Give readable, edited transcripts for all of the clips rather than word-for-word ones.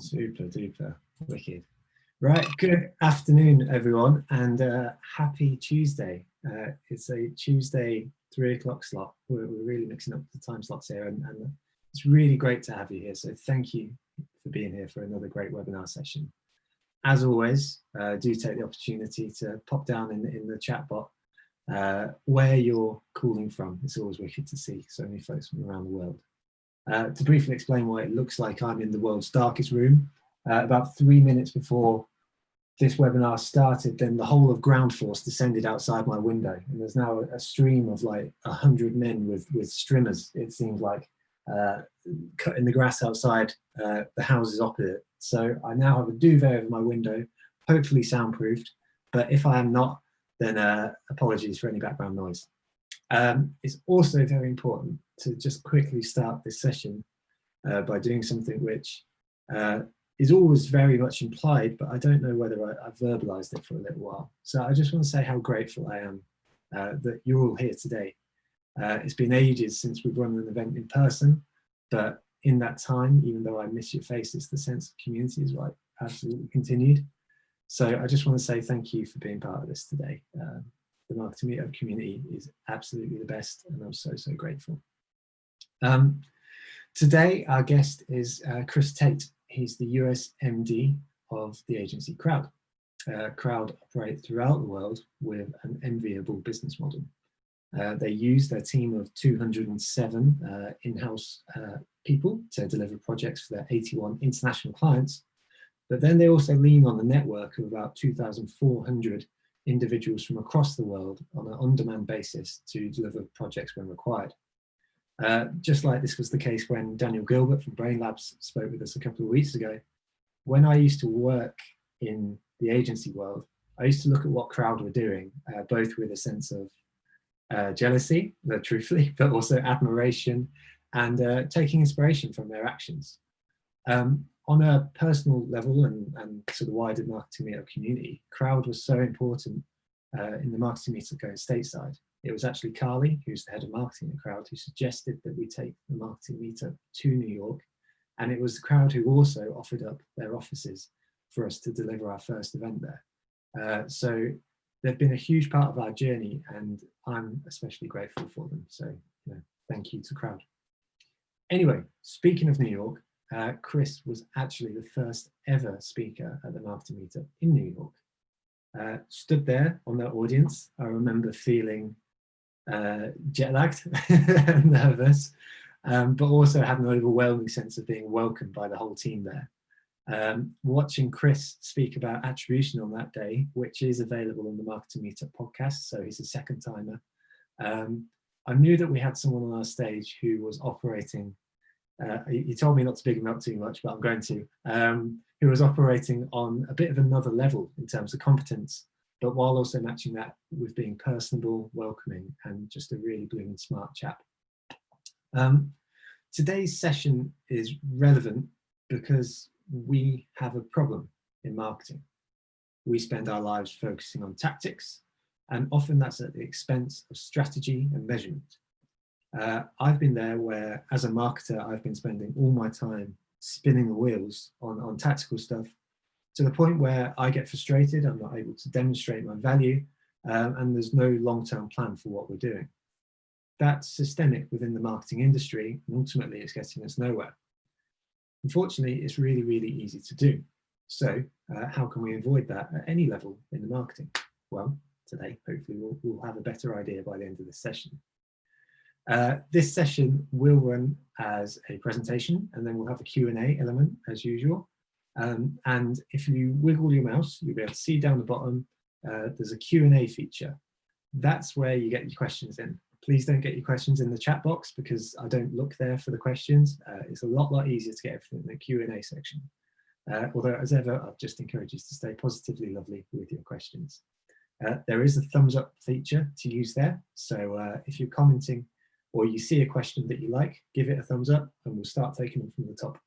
Super duper wicked. Right, good afternoon everyone, and happy Tuesday. It's a Tuesday 3 o'clock slot. We're really mixing up the time slots here, and it's really great to have you here. So thank you for being here for another great webinar session. As always, do take the opportunity to pop down in the chat bot where you're calling from. It's always wicked to see so many folks from around the world. To briefly explain why it looks like I'm in the world's darkest room, about 3 minutes before this webinar started, then the whole of ground force descended outside my window, and there's now a stream of like 100 men with strimmers, it seems like, cutting the grass outside the houses opposite. So I now have a duvet over my window, hopefully soundproofed, but if I am not, then apologies for any background noise. It's also very important to just quickly start this session by doing something which is always very much implied, but I don't know whether I've verbalized it for a little while. So I just want to say how grateful I am that you're all here today. It's been ages since we've run an event in person, but in that time, even though I miss your faces, the sense of community is like absolutely continued. So I just want to say thank you for being part of this today. The Marketing Meetup community is absolutely the best, and I'm so grateful. Today, our guest is Kris Tait. He's the US MD of the agency Croud. Croud operate throughout the world with an enviable business model. They use their team of 207 in-house people to deliver projects for their 81 international clients, but then they also lean on the network of about 2,400 individuals from across the world on an on-demand basis to deliver projects when required. Just like this was the case when Daniel Gilbert from Brain Labs spoke with us a couple of weeks ago. When I used to work in the agency world, I used to look at what Croud were doing, both with a sense of jealousy, truthfully, but also admiration and taking inspiration from their actions. On a personal level and to the wider Marketing Meetup community, Croud was so important in the Marketing Meetup going stateside. It was actually Carly, who's the head of marketing at Croud, who suggested that we take the Marketing Meetup to New York. And it was the Croud who also offered up their offices for us to deliver our first event there. So they've been a huge part of our journey, and I'm especially grateful for them. So thank you to Croud. Anyway, speaking of New York, Kris was actually the first ever speaker at the Marketing Meetup in New York. Stood there on their audience, I remember feeling jet lagged and nervous, but also had an overwhelming sense of being welcomed by the whole team there. Watching Kris speak about attribution on that day, which is available on the Marketing Meetup podcast, so he's a second timer, I knew that we had someone on our stage who was operating, he told me not to big him up too much, but I'm going to, who was operating on a bit of another level in terms of competence, but while also matching that with being personable, welcoming, and just a really blooming smart chap. Today's session is relevant because we have a problem in marketing. We spend our lives focusing on tactics, and often that's at the expense of strategy and measurement. I've been there where, as a marketer, I've been spending all my time spinning the wheels on tactical stuff, to the point where I get frustrated, I'm not able to demonstrate my value, and there's no long-term plan for what we're doing. That's systemic within the marketing industry, and ultimately it's getting us nowhere. Unfortunately, it's really easy to do. So how can we avoid that at any level in the marketing? Well, today, hopefully we'll have a better idea by the end of this session. This session will run as a presentation, and then we'll have a Q&A element as usual. And if you wiggle your mouse, you'll be able to see down the bottom, there's a Q&A feature. That's where you get your questions in. Please don't get your questions in the chat box because I don't look there for the questions. It's a lot easier to get everything in the Q&A section. Although, as ever, I'd just encourage you to stay positively lovely with your questions. There is a thumbs up feature to use there. So if you're commenting or you see a question that you like, give it a thumbs up and we'll start taking them from the top.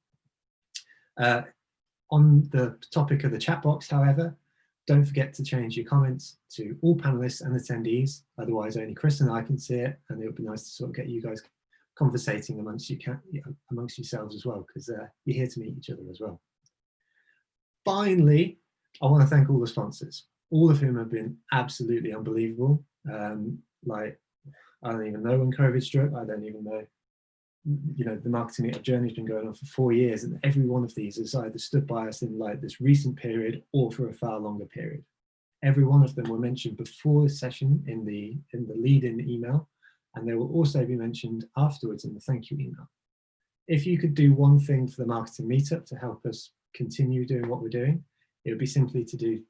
On the topic of the chat box, however, don't forget to change your comments to all panelists and attendees. Otherwise, only Kris and I can see it, and it would be nice to sort of get you guys conversating amongst yourselves as well, because you're here to meet each other as well. finally, I want to thank all the sponsors, all of whom have been absolutely unbelievable. Like, I don't even know when COVID struck. I don't even know. You know, the marketing meetup journey has been going on for 4 years, and every one of these has either stood by us in like this recent period or for a far longer period. Every one of them were mentioned before the session in the lead-in email, and they will also be mentioned afterwards in the thank you email. If you could do one thing for the marketing meetup to help us continue doing what we're doing, it would be simply to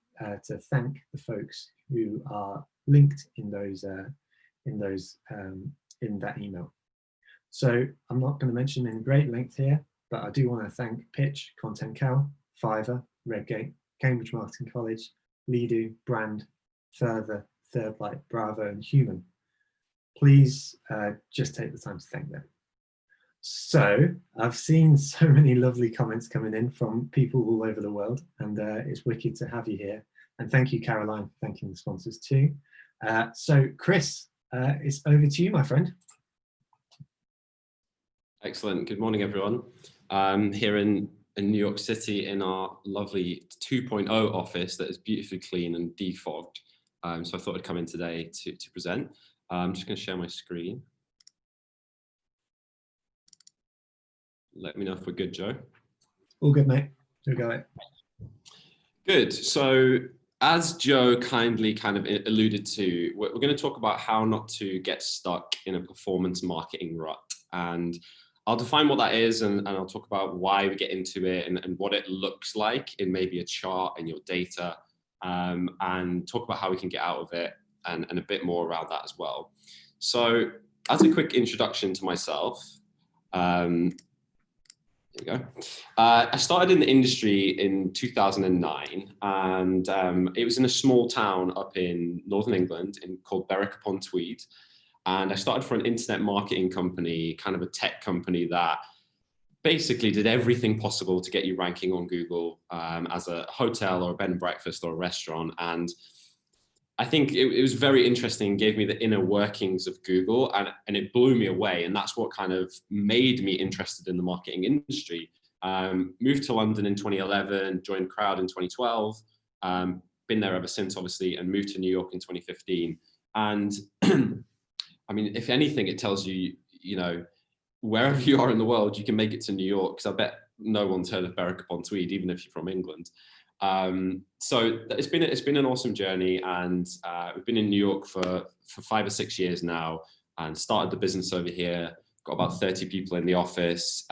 thank the folks who are linked in that email. So I'm not going to mention in great length here, but I do want to thank Pitch, Content Cal, Fiverr, Redgate, Cambridge Marketing College, Lido, Brand, Further, Third Light, Bravo, and Human. Please just take the time to thank them. So I've seen so many lovely comments coming in from people all over the world, and it's wicked to have you here. And thank you, Caroline, for thanking the sponsors too. So Kris, it's over to you, my friend. Excellent. Good morning, everyone. Here in New York City in our lovely 2.0 office that is beautifully clean and defogged. So I thought I'd come in today to present. I'm just going to share my screen. Let me know if we're good, Joe. All good, mate. You got it. Good. So as Joe kindly kind of alluded to, we're going to talk about how not to get stuck in a performance marketing rut. And I'll define what that is, and I'll talk about why we get into it and what it looks like in maybe a chart in your data, and talk about how we can get out of it and a bit more around that as well. So as a quick introduction to myself, here we go. I started in the industry in 2009, and it was in a small town up in Northern England called Berwick-upon-Tweed. And I started for an internet marketing company, kind of a tech company that basically did everything possible to get you ranking on Google as a hotel or a bed and breakfast or a restaurant. And I think it was very interesting, gave me the inner workings of Google, and it blew me away. And that's what kind of made me interested in the marketing industry. Moved to London in 2011, joined Croud in 2012, been there ever since, obviously, and moved to New York in 2015. And I mean, if anything, it tells you, you know, wherever you are in the world, you can make it to New York, because I bet no one's heard of Berwick-upon-Tweed, even if you're from England. So it's been an awesome journey, and we've been in New York for 5 or 6 years now, and started the business over here. Got about 30 people in the office,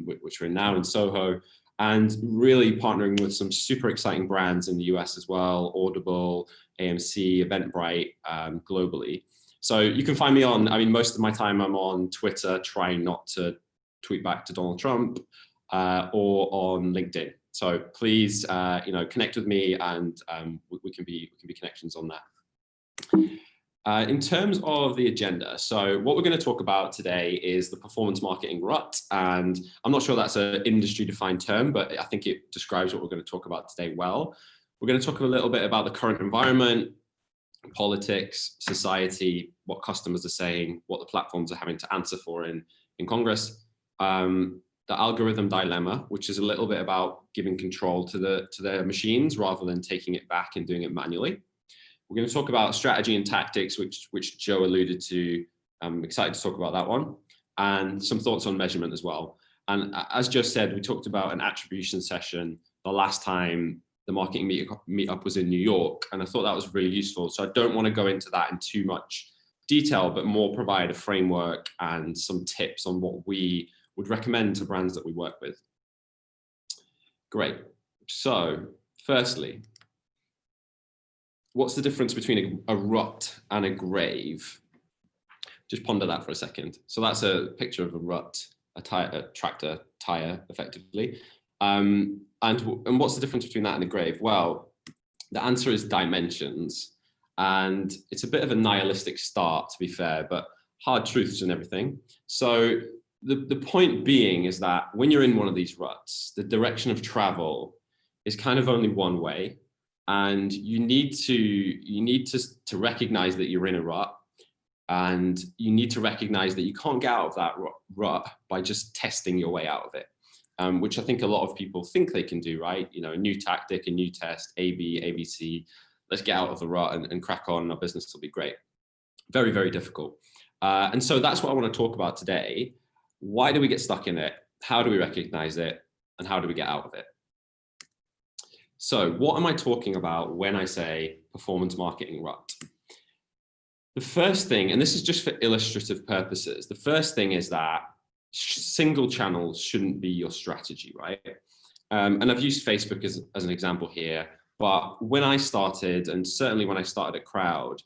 which we're now in Soho, and really partnering with some super exciting brands in the US as well: Audible, AMC, Eventbrite, globally. So you can find me on, I mean, most of my time I'm on Twitter, trying not to tweet back to Donald Trump, or on LinkedIn. So please, you know, connect with me, and we can be connections on that. In terms of the agenda, so what we're going to talk about today is the performance marketing rut, and I'm not sure that's an industry-defined term, but I think it describes what we're going to talk about today well. We're going to talk a little bit about the current environment, politics, society, what customers are saying, what the platforms are having to answer for in Congress, the algorithm dilemma, which is a little bit about giving control to their machines rather than taking it back and doing it manually. We're going to talk about strategy and tactics, which Joe alluded to. I'm excited to talk about that one, and some thoughts on measurement as well. And as Joe said, we talked about an attribution session the last time the marketing meetup was in New York, and I thought that was really useful. So I don't want to go into that in too much detail, but more provide a framework and some tips on what we would recommend to brands that we work with. Great. So firstly, what's the difference between a rut and a grave? Just ponder that for a second. So that's a picture of a rut, a tractor tire, effectively. And what's the difference between that and a grave? Well, the answer is dimensions. And it's a bit of a nihilistic start, to be fair, but hard truths and everything. So the point being is that when you're in one of these ruts, the direction of travel is kind of only one way. And you need to recognize that you're in a rut, and you need to recognize that you can't get out of that rut by just testing your way out of it. which I think a lot of people think they can do, right? You know, a new tactic, a new test, A/B, ABC, let's get out of the rut and crack on, our business will be great. Very, very difficult. And so that's what I want to talk about today. Why do we get stuck in it? How do we recognize it? And how do we get out of it? So what am I talking about when I say performance marketing rut? The first thing, and this is just for illustrative purposes, the first thing is that single channels shouldn't be your strategy, right? And I've used Facebook as an example here, but when I started, and certainly when I started at Croud,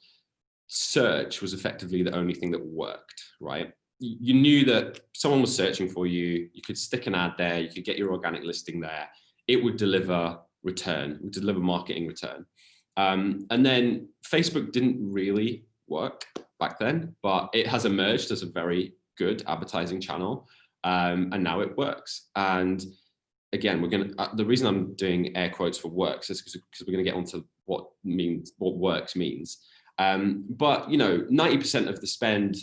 search was effectively the only thing that worked, right? You knew that someone was searching for you, you could stick an ad there, you could get your organic listing there, it would deliver return, would deliver marketing return. And then Facebook didn't really work back then, but it has emerged as a very good advertising channel, and now it works. And again, the reason I'm doing air quotes for works is because we're going to get onto what works means. But you know, 90% of the spend,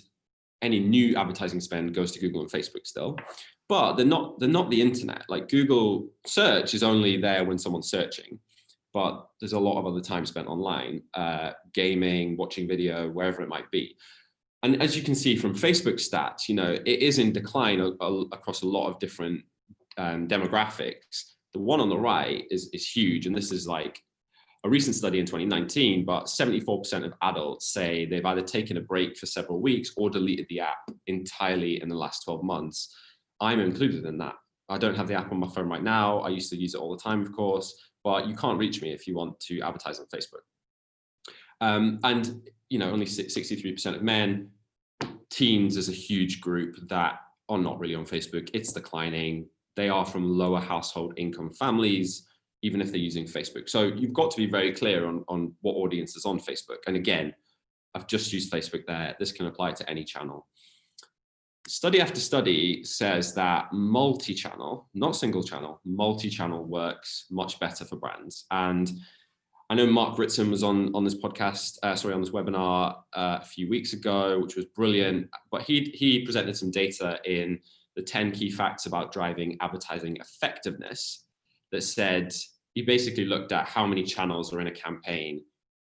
any new advertising spend, goes to Google and Facebook still, but they're not the internet. Like Google search is only there when someone's searching, but there's a lot of other time spent online, gaming, watching video, wherever it might be. And as you can see from Facebook stats, you know, it is in decline across a lot of different demographics. The one on the right is huge, and this is like a recent study in 2019, but 74% of adults say they've either taken a break for several weeks or deleted the app entirely in the last 12 months. I'm included in that. I don't have the app on my phone right now. I used to use it all the time, of course, but you can't reach me if you want to advertise on Facebook. And you know, only 63% of men. Teens is a huge group that are not really on Facebook. It's declining. They are from lower household income families, even if they're using Facebook. So you've got to be very clear on what audience is on Facebook. And again, I've just used Facebook there. This can apply to any channel. Study after study says that multi-channel, not single channel, multi-channel works much better for brands. And I know Mark Ritson was on this podcast, on this webinar a few weeks ago, which was brilliant. But he presented some data in the 10 key facts about driving advertising effectiveness that said, he basically looked at how many channels are in a campaign,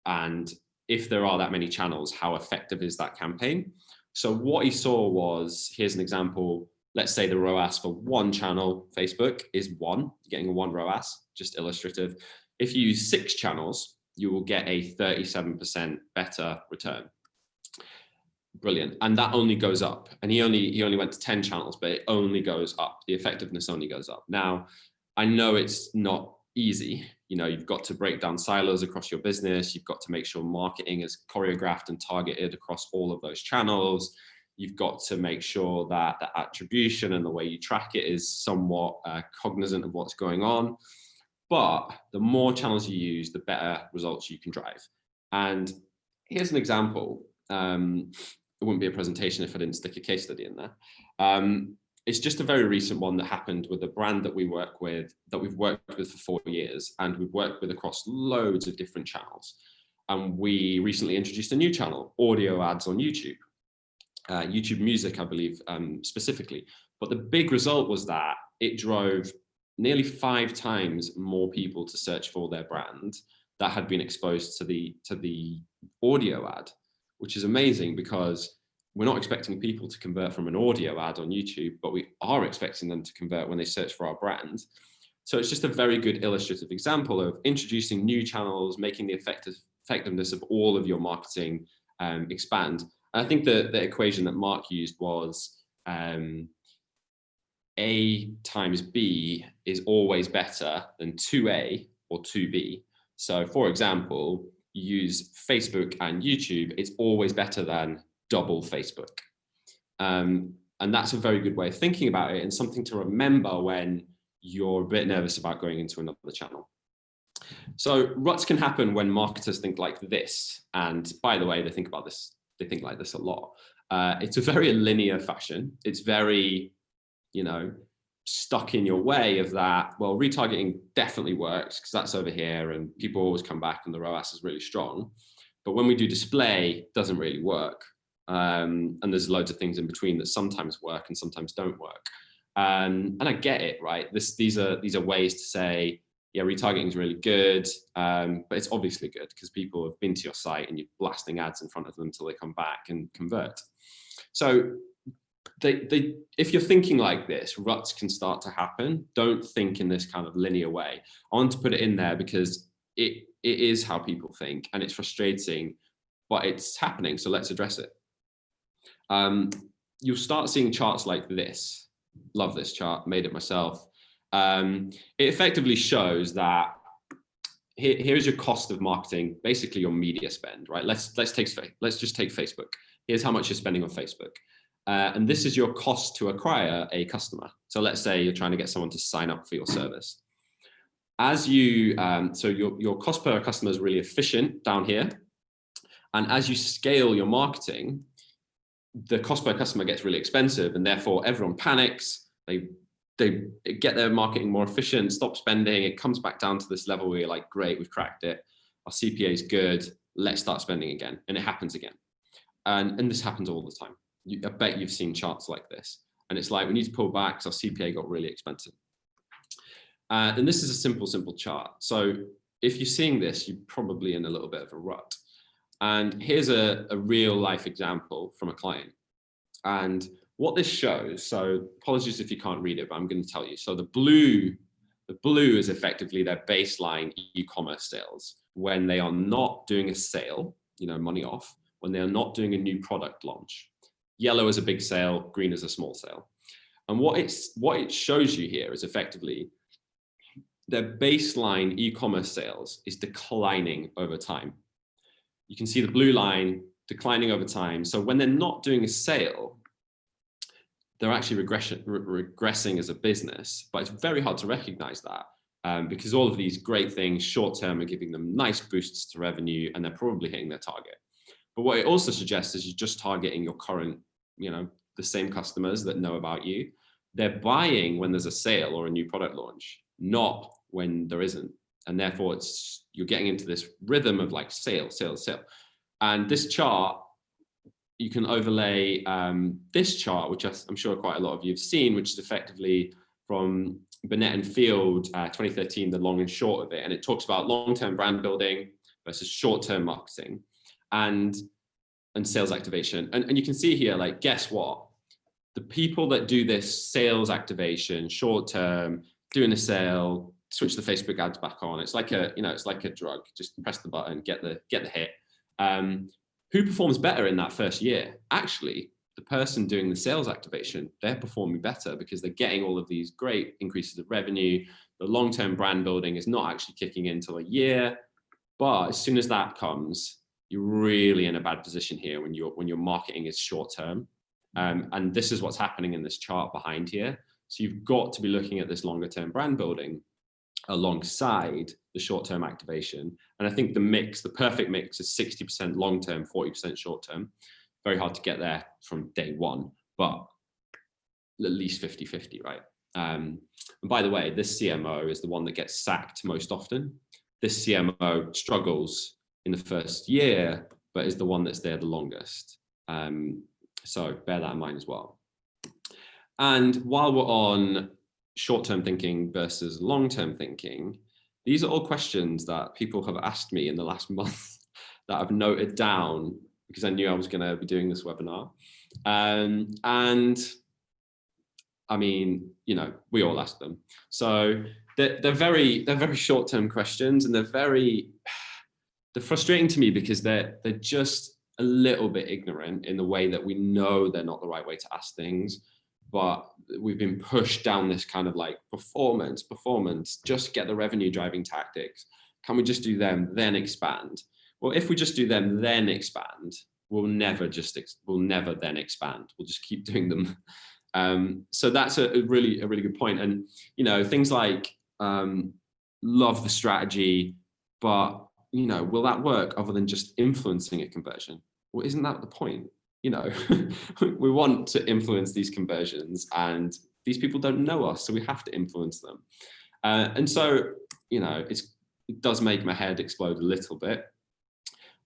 and if there are that many channels, how effective is that campaign? So what he saw was, here's an example. Let's say the ROAS for one channel, Facebook, is 1, you're getting a 1 ROAS, just illustrative. If you use 6 channels, you will get a 37% better return. Brilliant. And that only goes up. And he only went to 10 channels, but it only goes up. The effectiveness only goes up. Now, I know it's not easy. You know, you've got to break down silos across your business. You've got to make sure marketing is choreographed and targeted across all of those channels. You've got to make sure that the attribution and the way you track it is somewhat cognizant of what's going on. But the more channels you use, the better results you can drive. And here's an example. It wouldn't be a presentation if I didn't stick a case study in there. It's just a very recent one that happened with a brand that we work with, that we've worked with for 4 years, and we've worked with across loads of different channels. And we recently introduced a new channel, audio ads on YouTube, YouTube Music, I believe, specifically. But the big result was that it drove nearly 5 times more people to search for their brand that had been exposed to the audio ad, which is amazing because we're not expecting people to convert from an audio ad on YouTube, but we are expecting them to convert when they search for our brand. So it's just a very good illustrative example of introducing new channels, making the effectiveness of all of your marketing expand. And I think the equation that Mark used was A times B is always better than 2A or 2B. So for example, you use Facebook and YouTube, it's always better than double Facebook. And that's a very good way of thinking about it, and something to remember when you're a bit nervous about going into another channel. So ruts can happen when marketers think like this. And by the way, they think like this a lot. It's a very linear fashion. It's very, you know, stuck in your way of that. Well, retargeting definitely works because that's over here and people always come back and the ROAS is really strong. But when we do display, it doesn't really work. And there's loads of things in between that sometimes work and sometimes don't work. And I get it, right? These are ways to say, yeah, retargeting is really good, but it's obviously good because people have been to your site and you're blasting ads in front of them until they come back and convert. So if you're thinking like this, ruts can start to happen. Don't think in this kind of linear way. I want to put it in there because it is how people think, and it's frustrating, but it's happening. So let's address it. You'll start seeing charts like this. Love this chart, made it myself. It effectively shows that here's your cost of marketing, basically your media spend, right? Let's just take Facebook. Here's how much you're spending on Facebook. And this is your cost to acquire a customer. So let's say you're trying to get someone to sign up for your service. As you, so your cost per customer is really efficient down here. And as you scale your marketing, the cost per customer gets really expensive, and therefore everyone panics. They get their marketing more efficient, stop spending. It comes back down to this level where you're like, great, we've cracked it. Our CPA is good. Let's start spending again. And it happens again. And this happens all the time. I bet you've seen charts like this. And it's like, we need to pull back because our CPA got really expensive. And this is a simple chart. So if you're seeing this, you're probably in a little bit of a rut. And here's a real life example from a client. And what this shows, so apologies if you can't read it, but I'm going to tell you. So the blue is effectively their baseline e-commerce sales when they are not doing a sale, money off, when they are not doing a new product launch. Yellow is a big sale, green is a small sale. And what it shows you here is effectively their baseline e-commerce sales is declining over time. You can see the blue line declining over time. So when they're not doing a sale, they're actually regressing as a business, but it's very hard to recognize that because all of these great things short-term are giving them nice boosts to revenue, and they're probably hitting their target. But what it also suggests is you're just targeting your current, the same customers that know about you. They're buying when there's a sale or a new product launch, not when there isn't. And therefore you're getting into this rhythm of like sale. And this chart, you can overlay this chart, which I'm sure quite a lot of you have seen, which is effectively from Burnett and Field, 2013, the long and short of it. And it talks about long-term brand building versus short-term marketing and sales activation. And you can see here, like, guess what? The people that do this sales activation, short-term, doing a sale, switch the Facebook ads back on. It's like it's like a drug. Just press the button, get the hit. Who performs better in that first year? Actually, the person doing the sales activation, they're performing better because they're getting all of these great increases of revenue. The long-term brand building is not actually kicking in until a year. But as soon as that comes, you're really in a bad position here when your marketing is short-term. And this is what's happening in this chart behind here. So you've got to be looking at this longer-term brand building alongside the short-term activation. And I think the perfect mix is 60% long-term, 40% short-term. Very hard to get there from day one, but at least 50-50, right? And by the way, this CMO is the one that gets sacked most often. This CMO struggles in the first year, but is the one that's there the longest. So bear that in mind as well. And while we're on short-term thinking versus long-term thinking, these are all questions that people have asked me in the last month that I've noted down because I knew I was going to be doing this webinar. And I mean, we all ask them. So they're very short-term questions, and they're frustrating to me because they're just a little bit ignorant in the way that we know they're not the right way to ask things. But we've been pushed down this kind of like performance, just get the revenue driving tactics. Can we just do them, then expand? Well, if we just do them, then expand, we'll never then expand. We'll just keep doing them. So that's a really good point. And, things like love the strategy, but, will that work other than just influencing a conversion? Well, isn't that the point? We want to influence these conversions, and these people don't know us, so we have to influence them. And so, it does make my head explode a little bit.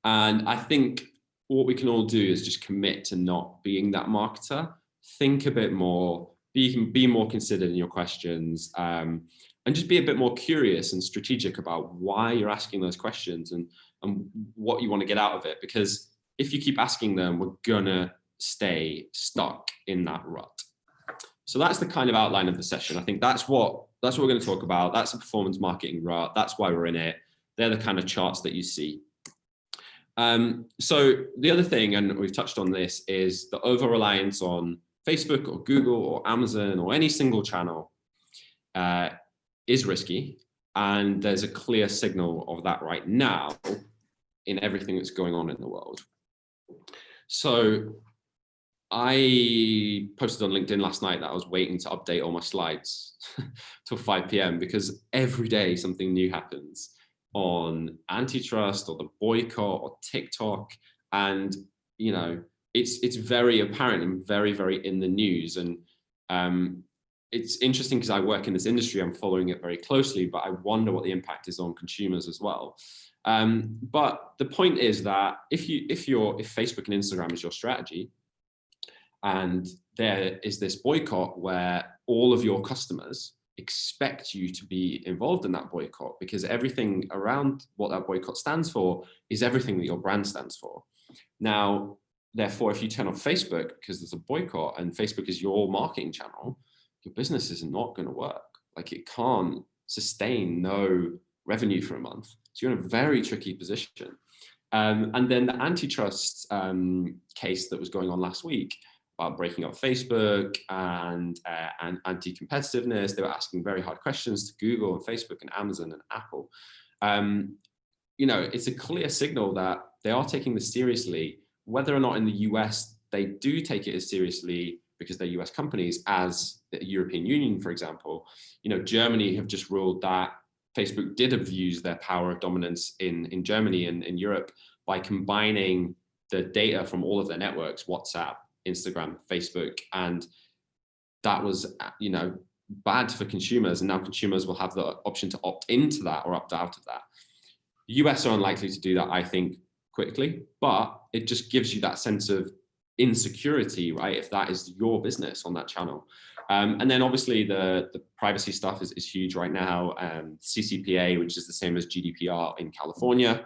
And I think what we can all do is just commit to not being that marketer. Think a bit more, be more considered in your questions, and just be a bit more curious and strategic about why you're asking those questions and what you want to get out of it. Because if you keep asking them, we're gonna stay stuck in that rut. So that's the kind of outline of the session. I think that's what we're going to talk about. That's a performance marketing rut. That's why we're in it. They're the kind of charts that you see. So the other thing, and we've touched on this, is the over-reliance on Facebook or Google or Amazon or any single channel is risky. And there's a clear signal of that right now in everything that's going on in the world. So I posted on LinkedIn last night that I was waiting to update all my slides till 5 p.m. because every day something new happens on antitrust or the boycott or TikTok. And, you know, it's very apparent and very, very in the news. And it's interesting because I work in this industry, I'm following it very closely, but I wonder what the impact is on consumers as well. But the point is that if Facebook and Instagram is your strategy, and there is this boycott where all of your customers expect you to be involved in that boycott, because everything around what that boycott stands for is everything that your brand stands for. Now, therefore, if you turn off Facebook because there's a boycott and Facebook is your marketing channel, your business is not going to work. Like, it can't sustain no revenue for a month. So you're in a very tricky position. And then the antitrust case that was going on last week about breaking up Facebook and anti-competitiveness, they were asking very hard questions to Google and Facebook and Amazon and Apple. You know, it's a clear signal that they are taking this seriously. Whether or not in the US they do take it as seriously because they're US companies as the European Union, for example. You know, Germany have just ruled that Facebook did abuse their power of dominance in Germany and in Europe by combining the data from all of their networks, WhatsApp, Instagram, Facebook, and that was, you know, bad for consumers. And now consumers will have the option to opt into that or opt out of that. The US are unlikely to do that, I think, quickly, but it just gives you that sense of insecurity, right? If that is your business on that channel. And then obviously the privacy stuff is huge right now. CCPA, which is the same as GDPR in California,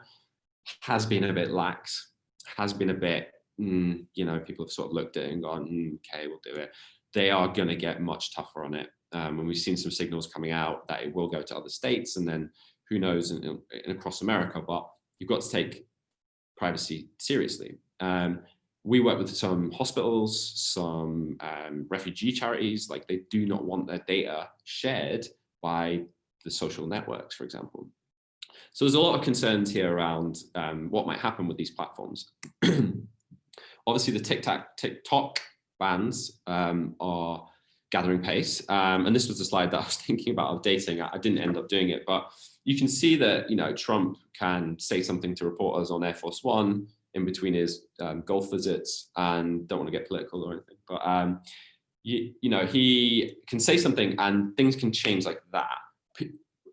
has been a bit lax, has been a bit, you know, people have sort of looked at it and gone, okay, we'll do it. They are going to get much tougher on it. And we've seen some signals coming out that it will go to other states and then who knows in across America, but you've got to take privacy seriously. We work with some hospitals, some refugee charities, like they do not want their data shared by the social networks, for example. So there's a lot of concerns here around what might happen with these platforms. Obviously, the TikTok bans are gathering pace. And this was the slide that I was thinking about updating. I didn't end up doing it, but you can see that, you know, Trump can say something to reporters on Air Force One in between his golf visits, and don't want to get political or anything, but you know, he can say something and things can change like that.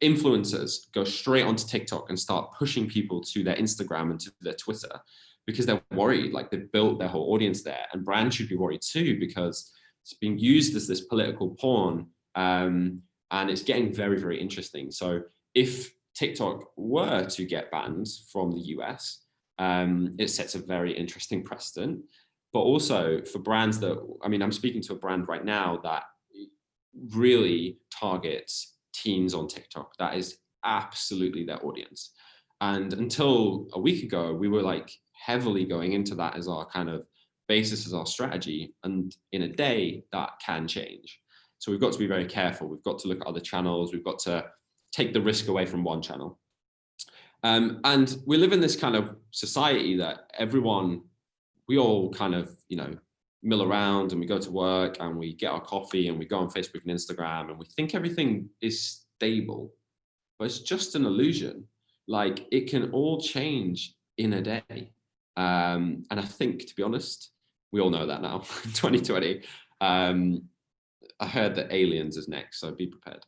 Influencers go straight onto TikTok and start pushing people to their Instagram and to their Twitter because they're worried, like they've built their whole audience there, and brands should be worried too because it's being used as this political pawn, and it's getting very, very interesting. So if TikTok were to get banned from the US, it sets a very interesting precedent. But also for brands that, I mean, I'm speaking to a brand right now that really targets teens on TikTok. That is absolutely their audience. And until a week ago, we were like heavily going into that as our kind of basis, as our strategy. And in a day, that can change. So we've got to be very careful. We've got to look at other channels. We've got to take the risk away from one channel. And we live in this kind of society that we all kind of, you know, mill around and we go to work and we get our coffee and we go on Facebook and Instagram and we think everything is stable, but it's just an illusion. Like, it can all change in a day. And I think, to be honest, we all know that now, 2020. I heard that aliens is next, so be prepared.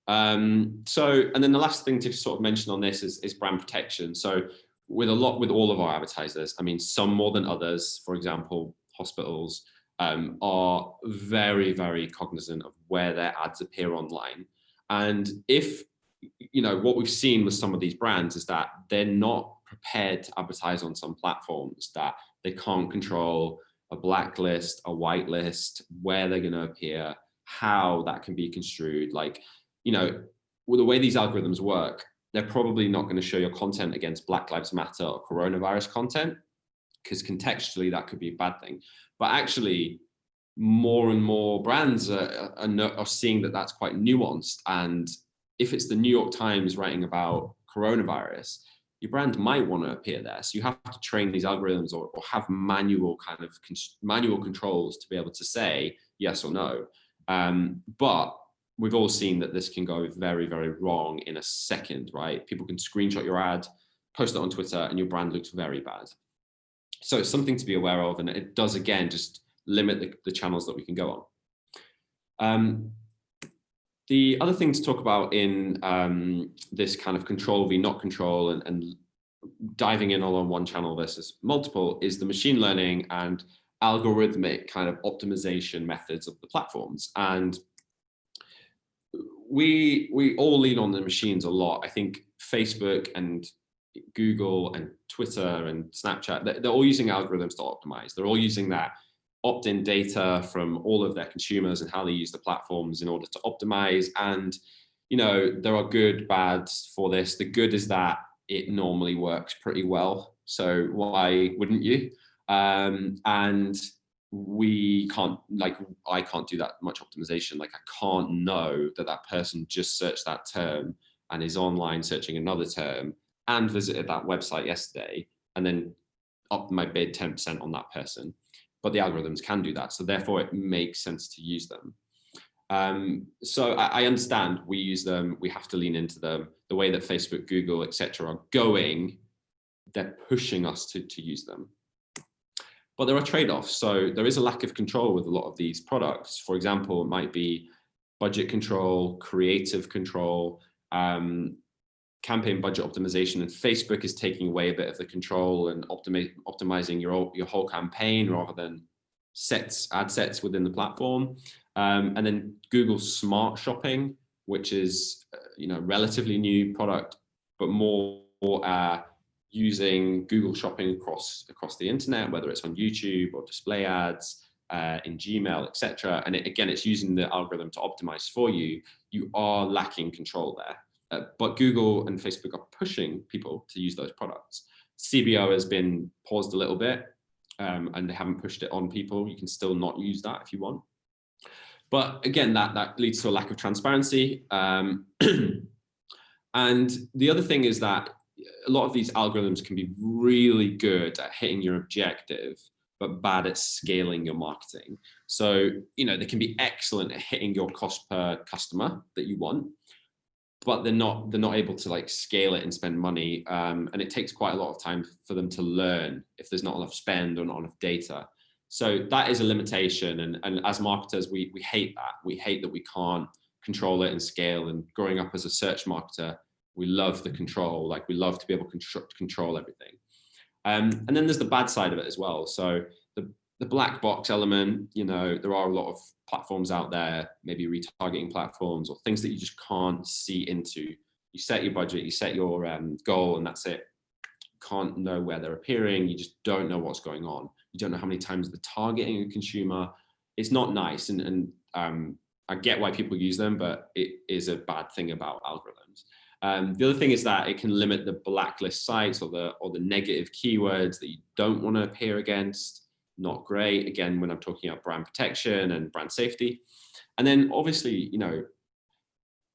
And then the last thing to sort of mention on this is brand protection. So with all of our advertisers, I mean, some more than others, for example, hospitals are very, very cognizant of where their ads appear online. And if, what we've seen with some of these brands is that they're not prepared to advertise on some platforms, that they can't control a blacklist, a whitelist, where they're going to appear, how that can be construed. Like, with the way these algorithms work, they're probably not going to show your content against Black Lives Matter or coronavirus content, because contextually that could be a bad thing. But actually, more and more brands are seeing that that's quite nuanced. And if it's the New York Times writing about coronavirus, your brand might want to appear there. So you have to train these algorithms or have manual controls to be able to say yes or no. But we've all seen that this can go very, very wrong in a second, right? People can screenshot your ad, post it on Twitter, and your brand looks very bad. So it's something to be aware of, and it does, again, just limit the channels that we can go on. The other thing to talk about in this kind of control v not control and diving in all on one channel versus multiple is the machine learning and algorithmic kind of optimization methods of the platforms. And we all lean on the machines a lot. I think Facebook and Google and Twitter and Snapchat, they're all using algorithms to optimize. They're all using that opt-in data from all of their consumers and how they use the platforms in order to optimize. And, there are good, bad for this. The good is that it normally works pretty well. So why wouldn't you? And we can't, I can't do that much optimization. Like, I can't know that that person just searched that term and is online searching another term and visited that website yesterday and then upped my bid 10% on that person. But the algorithms can do that. So therefore it makes sense to use them. So I understand we use them, we have to lean into them. The way that Facebook, Google, etc. are going, they're pushing us to use them. But there are trade-offs. So there is a lack of control with a lot of these products. For example, it might be budget control, creative control, campaign budget optimization, and Facebook is taking away a bit of the control and optimizing your whole campaign rather than ad sets within the platform. And then Google Smart Shopping, which is relatively new product, but more using Google Shopping across the internet, whether it's on YouTube or display ads, in Gmail, etc. And it's using the algorithm to optimize for you. You are lacking control there. But Google and Facebook are pushing people to use those products. CBO has been paused a little bit, and they haven't pushed it on people. You can still not use that if you want. But again, that leads to a lack of transparency. And the other thing is that a lot of these algorithms can be really good at hitting your objective, but bad at scaling your marketing. So, they can be excellent at hitting your cost per customer that you want, but they're not able to scale it and spend money. And it takes quite a lot of time for them to learn if there's not enough spend or not enough data. So that is a limitation. And as marketers, we hate that. We hate that we can't control it and scale. And growing up as a search marketer, we love the control. We love to be able to control everything. And then there's the bad side of it as well. So the black box element, there are a lot of platforms out there, maybe retargeting platforms or things that you just can't see into. You set your budget, you set your goal, and that's it. You can't know where they're appearing. You just don't know what's going on. You don't know how many times they're targeting a consumer. It's not nice. And I get why people use them, but it is a bad thing about algorithms. The other thing is that it can limit the blacklist sites or the negative keywords that you don't want to appear against. Not great. Again, when I'm talking about brand protection and brand safety. And then obviously,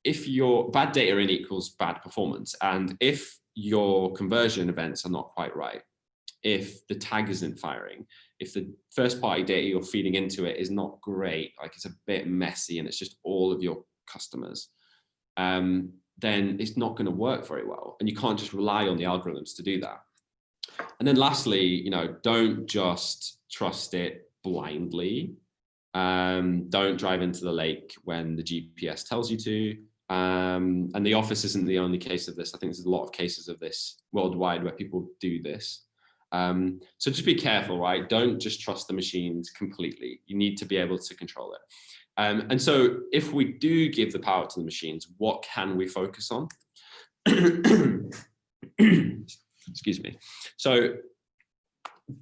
if your bad data in equals bad performance, and if your conversion events are not quite right, if the tag isn't firing, if the first party data you're feeding into it is not great, it's a bit messy and it's just all of your customers, then it's not going to work very well. And you can't just rely on the algorithms to do that. And then lastly, don't just trust it blindly. Don't drive into the lake when the GPS tells you to. And The Office isn't the only case of this. I think there's a lot of cases of this worldwide where people do this. So just be careful, right? Don't just trust the machines completely. You need to be able to control it. And so if we do give the power to the machines, what can we focus on? Excuse me. So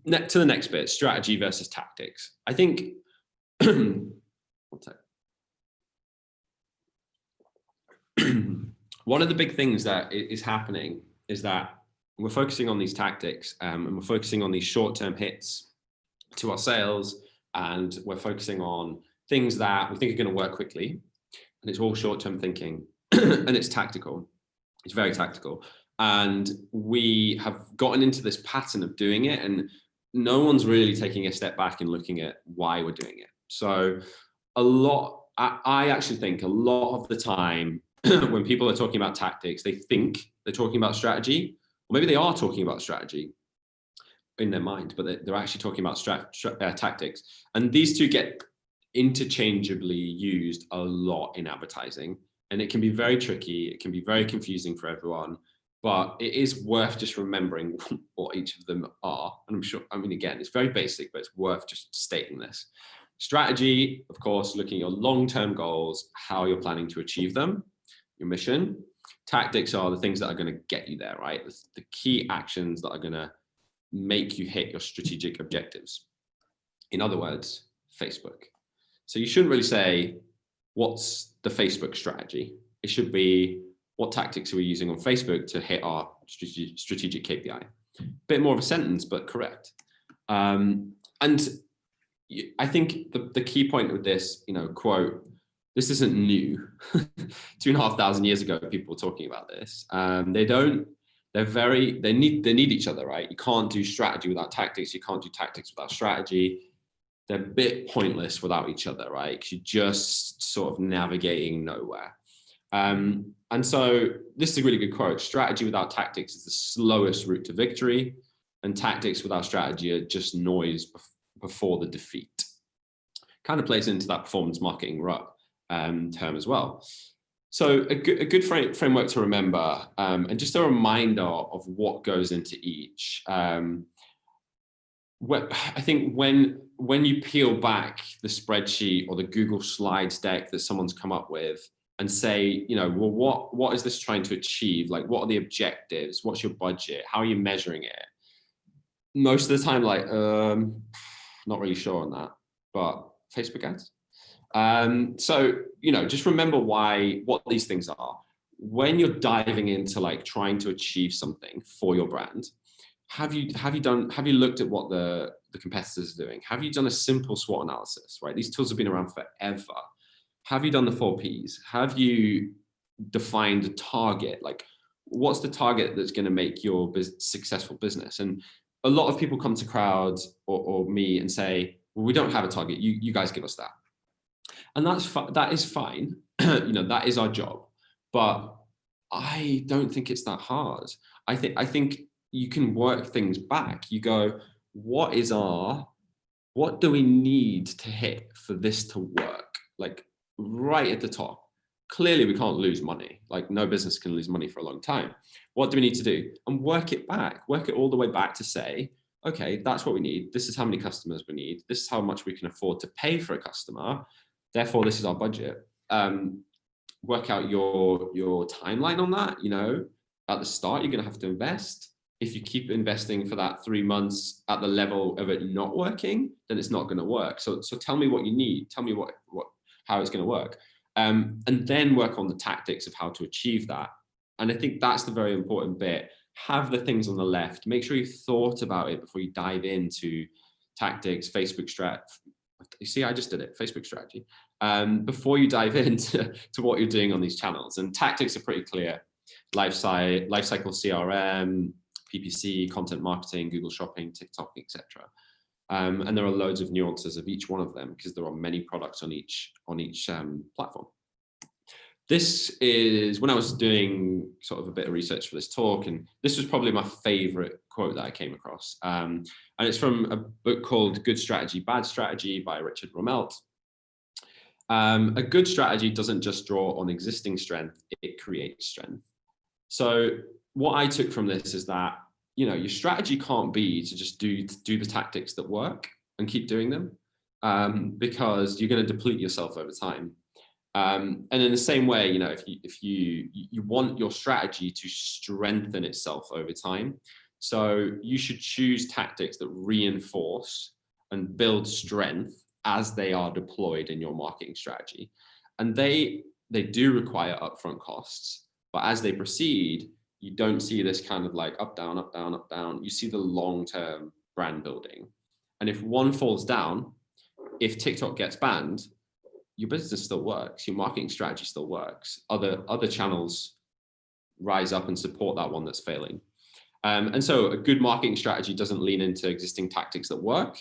to the next bit, strategy versus tactics. I think one of the big things that is happening is that we're focusing on these tactics, and we're focusing on these short-term hits to our sales, and we're focusing on things that we think are going to work quickly, and it's all short-term thinking, and it's tactical. It's very tactical, and we have gotten into this pattern of doing it, and no one's really taking a step back and looking at why we're doing it. So I actually think a lot of the time when people are talking about tactics, they think they're talking about strategy, or maybe they are talking about strategy in their mind, but they're actually talking about tactics. And these two get interchangeably used a lot in advertising, and it can be very tricky. It can be very confusing for everyone, but it is worth just remembering what each of them are. And I'm sure, I mean, again, it's very basic, but it's worth just stating this. Strategy, of course, looking at your long-term goals, how you're planning to achieve them, your mission. Tactics are the things that are going to get you there, right? The key actions that are going to make you hit your strategic objectives. In other words, Facebook. So you shouldn't really say, what's the Facebook strategy? It should be, what tactics are we using on Facebook to hit our strategic KPI? Bit more of a sentence, but correct. And I think the key point with this, quote, this isn't new. 2,500 years ago, people were talking about this. They need each other, right? You can't do strategy without tactics. You can't do tactics without strategy. They're a bit pointless without each other, right? Because you're just sort of navigating nowhere. And so this is a really good quote. Strategy without tactics is the slowest route to victory, and tactics without strategy are just noise before the defeat. Kind of plays into that performance marketing rut term as well. So a good framework to remember, and just a reminder of what goes into each. I think when you peel back the spreadsheet or the Google Slides deck that someone's come up with and say, well, what is this trying to achieve? Like, what are the objectives? What's your budget? How are you measuring it? Most of the time, like, not really sure on that, but Facebook ads. So, just remember what these things are. When you're diving into like trying to achieve something for your brand, have you looked at what the competitors are doing? Have you done a simple SWOT analysis, right? These tools have been around forever. Have you done the 4 Ps? Have you defined a target? Like, what's the target that's going to make your successful business? And a lot of people come to Croud or me and say, well, we don't have a target. You guys give us that. And that is fine. That is our job. But I don't think it's that hard. I think you can work things back. You go, what do we need to hit for this to work? Like right at the top. Clearly we can't lose money. Like no business can lose money for a long time. What do we need to do? And work it all the way back to say, okay, that's what we need. This is how many customers we need. This is how much we can afford to pay for a customer. Therefore, this is our budget. Work out your timeline on that. At the start, you're going to have to invest. If you keep investing for that 3 months at the level of it not working, then it's not going to work. So tell me what you need. Tell me how it's going to work. And then work on the tactics of how to achieve that. And I think that's the very important bit. Have the things on the left. Make sure you've thought about it before you dive into tactics, Facebook strategy. You see, I just did it, Facebook strategy. Before you dive into what you're doing on these channels. And tactics are pretty clear. Lifecycle CRM, PPC, content marketing, Google Shopping, TikTok, etc. And there are loads of nuances of each one of them because there are many products on each platform. This is when I was doing sort of a bit of research for this talk, and this was probably my favorite quote that I came across. And it's from a book called Good Strategy, Bad Strategy by Richard Romelt. A good strategy doesn't just draw on existing strength, it creates strength. So what I took from this is that your strategy can't be to just do the tactics that work and keep doing them, because you're going to deplete yourself over time. And in the same way, if you want your strategy to strengthen itself over time, so you should choose tactics that reinforce and build strength as they are deployed in your marketing strategy. And they do require upfront costs, but as they proceed, you don't see this kind of like up, down, up, down, up, down. You see the long-term brand building. And if one falls down, if TikTok gets banned, your business still works, your marketing strategy still works. Other channels rise up and support that one that's failing. And so a good marketing strategy doesn't lean into existing tactics that work.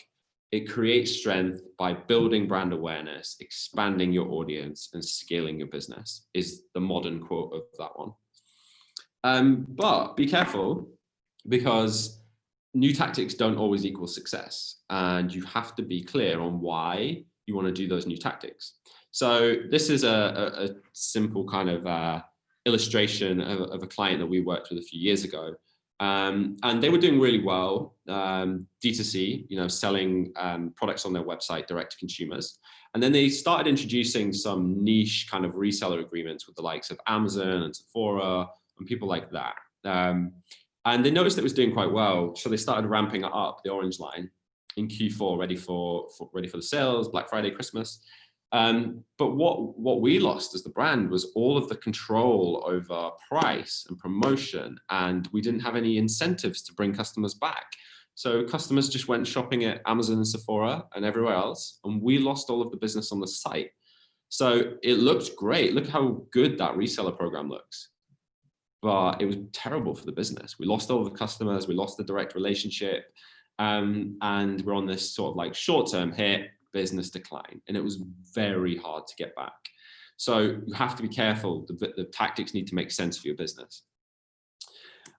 It creates strength by building brand awareness, expanding your audience, and scaling your business, is the modern quote of that one. But be careful, because new tactics don't always equal success, and you have to be clear on why you want to do those new tactics. So this is a simple kind of illustration of a client that we worked with a few years ago. And they were doing really well, D2C, selling products on their website direct to consumers. And then they started introducing some niche kind of reseller agreements with the likes of Amazon and Sephora and people like that. And they noticed it was doing quite well, so they started ramping it up, the orange line, in Q4, ready for the sales, Black Friday, Christmas. But what we lost as the brand was all of the control over price and promotion, and we didn't have any incentives to bring customers back. So customers just went shopping at Amazon and Sephora and everywhere else, and we lost all of the business on the site. So it looked great. Look how good that reseller program looks. But it was terrible for the business. We lost all the customers, we lost the direct relationship, and we're on this sort of like short-term hit, business decline, and it was very hard to get back. So you have to be careful. The tactics need to make sense for your business.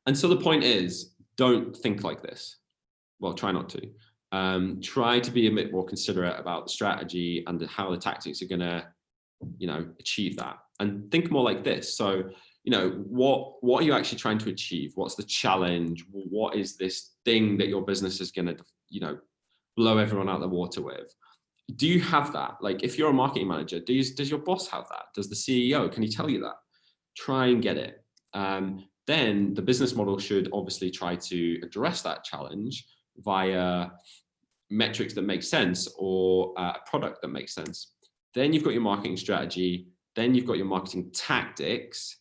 And so the point is, don't think like this. Well, try not to. Try to be a bit more considerate about the strategy and how the tactics are going to, achieve that. And think more like this. So, what are you actually trying to achieve? What's the challenge? What is this thing that your business is going to, blow everyone out of the water with? Do you have that? Like, if you're a marketing manager, does your boss have that? Does the CEO, can he tell you that? Try and get it. Then the business model should obviously try to address that challenge via metrics that make sense, or a product that makes sense. Then you've got your marketing strategy. Then you've got your marketing tactics.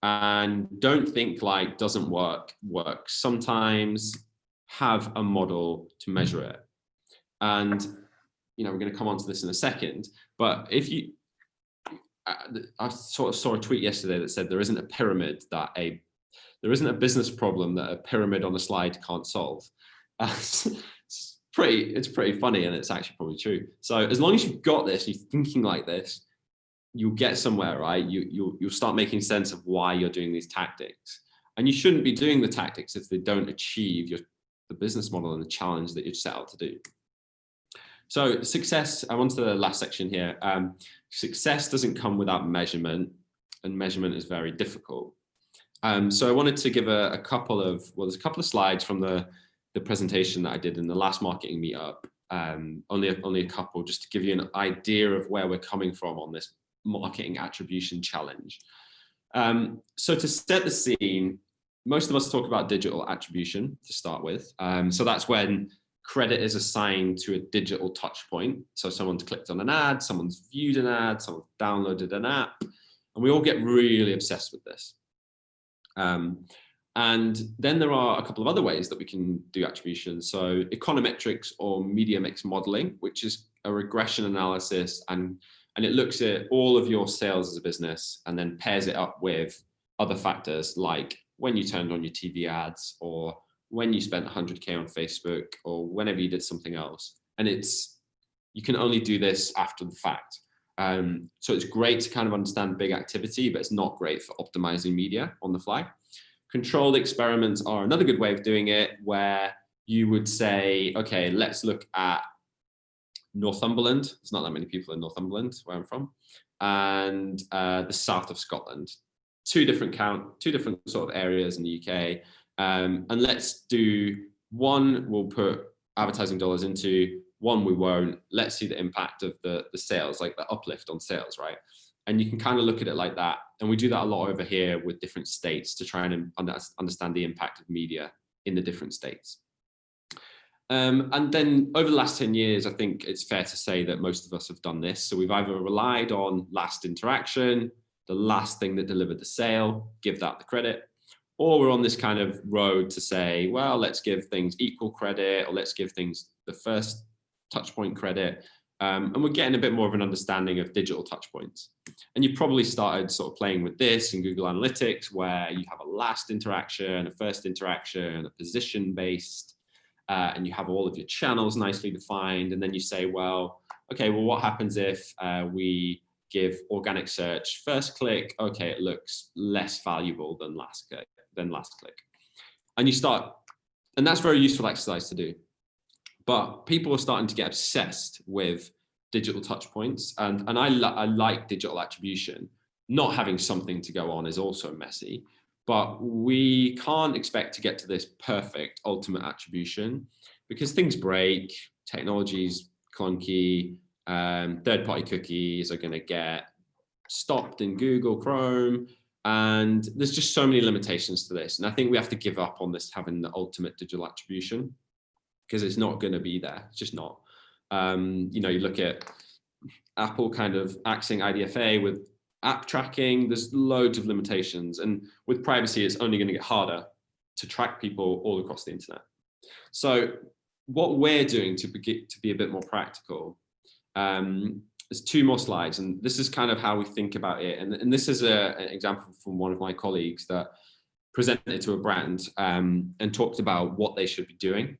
And don't think like doesn't work. Sometimes have a model to measure it. And we're going to come on to this in a second, but if you, I sort of saw a tweet yesterday that said there isn't a business problem that a pyramid on a slide can't solve. It's pretty funny, and it's actually probably true. So as long as you've got this, you're thinking like this, you'll get somewhere, right? You'll start making sense of why you're doing these tactics, and you shouldn't be doing the tactics if they don't achieve the business model and the challenge that you're set out to do. So success, I'm on to the last section here. Success doesn't come without measurement, and measurement is very difficult. So I wanted to give there's a couple of slides from the presentation that I did in the last marketing meetup. Only a couple, just to give you an idea of where we're coming from on this marketing attribution challenge. So to set the scene, most of us talk about digital attribution to start with. So that's when credit is assigned to a digital touch point. So someone's clicked on an ad, someone's viewed an ad, someone's downloaded an app, and we all get really obsessed with this. And then there are a couple of other ways that we can do attribution. So econometrics or media mix modeling, which is a regression analysis, and it looks at all of your sales as a business and then pairs it up with other factors like when you turned on your TV ads, or when you spent 100K on Facebook, or whenever you did something else. And you can only do this after the fact. So it's great to kind of understand big activity, but it's not great for optimizing media on the fly. Controlled experiments are another good way of doing it, where you would say, okay, let's look at Northumberland. There's not that many people in Northumberland, where I'm from, and the south of Scotland. Two different sort of areas in the UK. And let's do one we'll put advertising dollars into, one we won't. Let's see the impact of the sales, like the uplift on sales, right? And you can kind of look at it like that. And we do that a lot over here with different states to try and understand the impact of media in the different states. And then over the last 10 years, I think it's fair to say that most of us have done this. So we've either relied on last interaction, the last thing that delivered the sale, give that the credit, or we're on this kind of road to say, well, let's give things equal credit, or let's give things the first touch point credit. And we're getting a bit more of an understanding of digital touch points. And you probably started sort of playing with this in Google Analytics, where you have a last interaction, a first interaction, a position-based, and you have all of your channels nicely defined. And then you say, well, okay, well, what happens if we give organic search first click? Okay, it looks less valuable than last click. And you start, and that's very useful exercise to do. But people are starting to get obsessed with digital touch points. And I like digital attribution. Not having something to go on is also messy, but we can't expect to get to this perfect ultimate attribution because things break, technology's clunky, third-party cookies are going to get stopped in Google Chrome. And there's just so many limitations to this. And I think we have to give up on this having the ultimate digital attribution, because it's not going to be there. It's just not. You know, you look at Apple kind of axing IDFA with app tracking. There's loads of limitations. And with privacy, it's only going to get harder to track people all across the internet. So what we're doing to be a bit more practical, there's two more slides. And this is kind of how we think about it. And this is an example from one of my colleagues that presented it to a brand and talked about what they should be doing.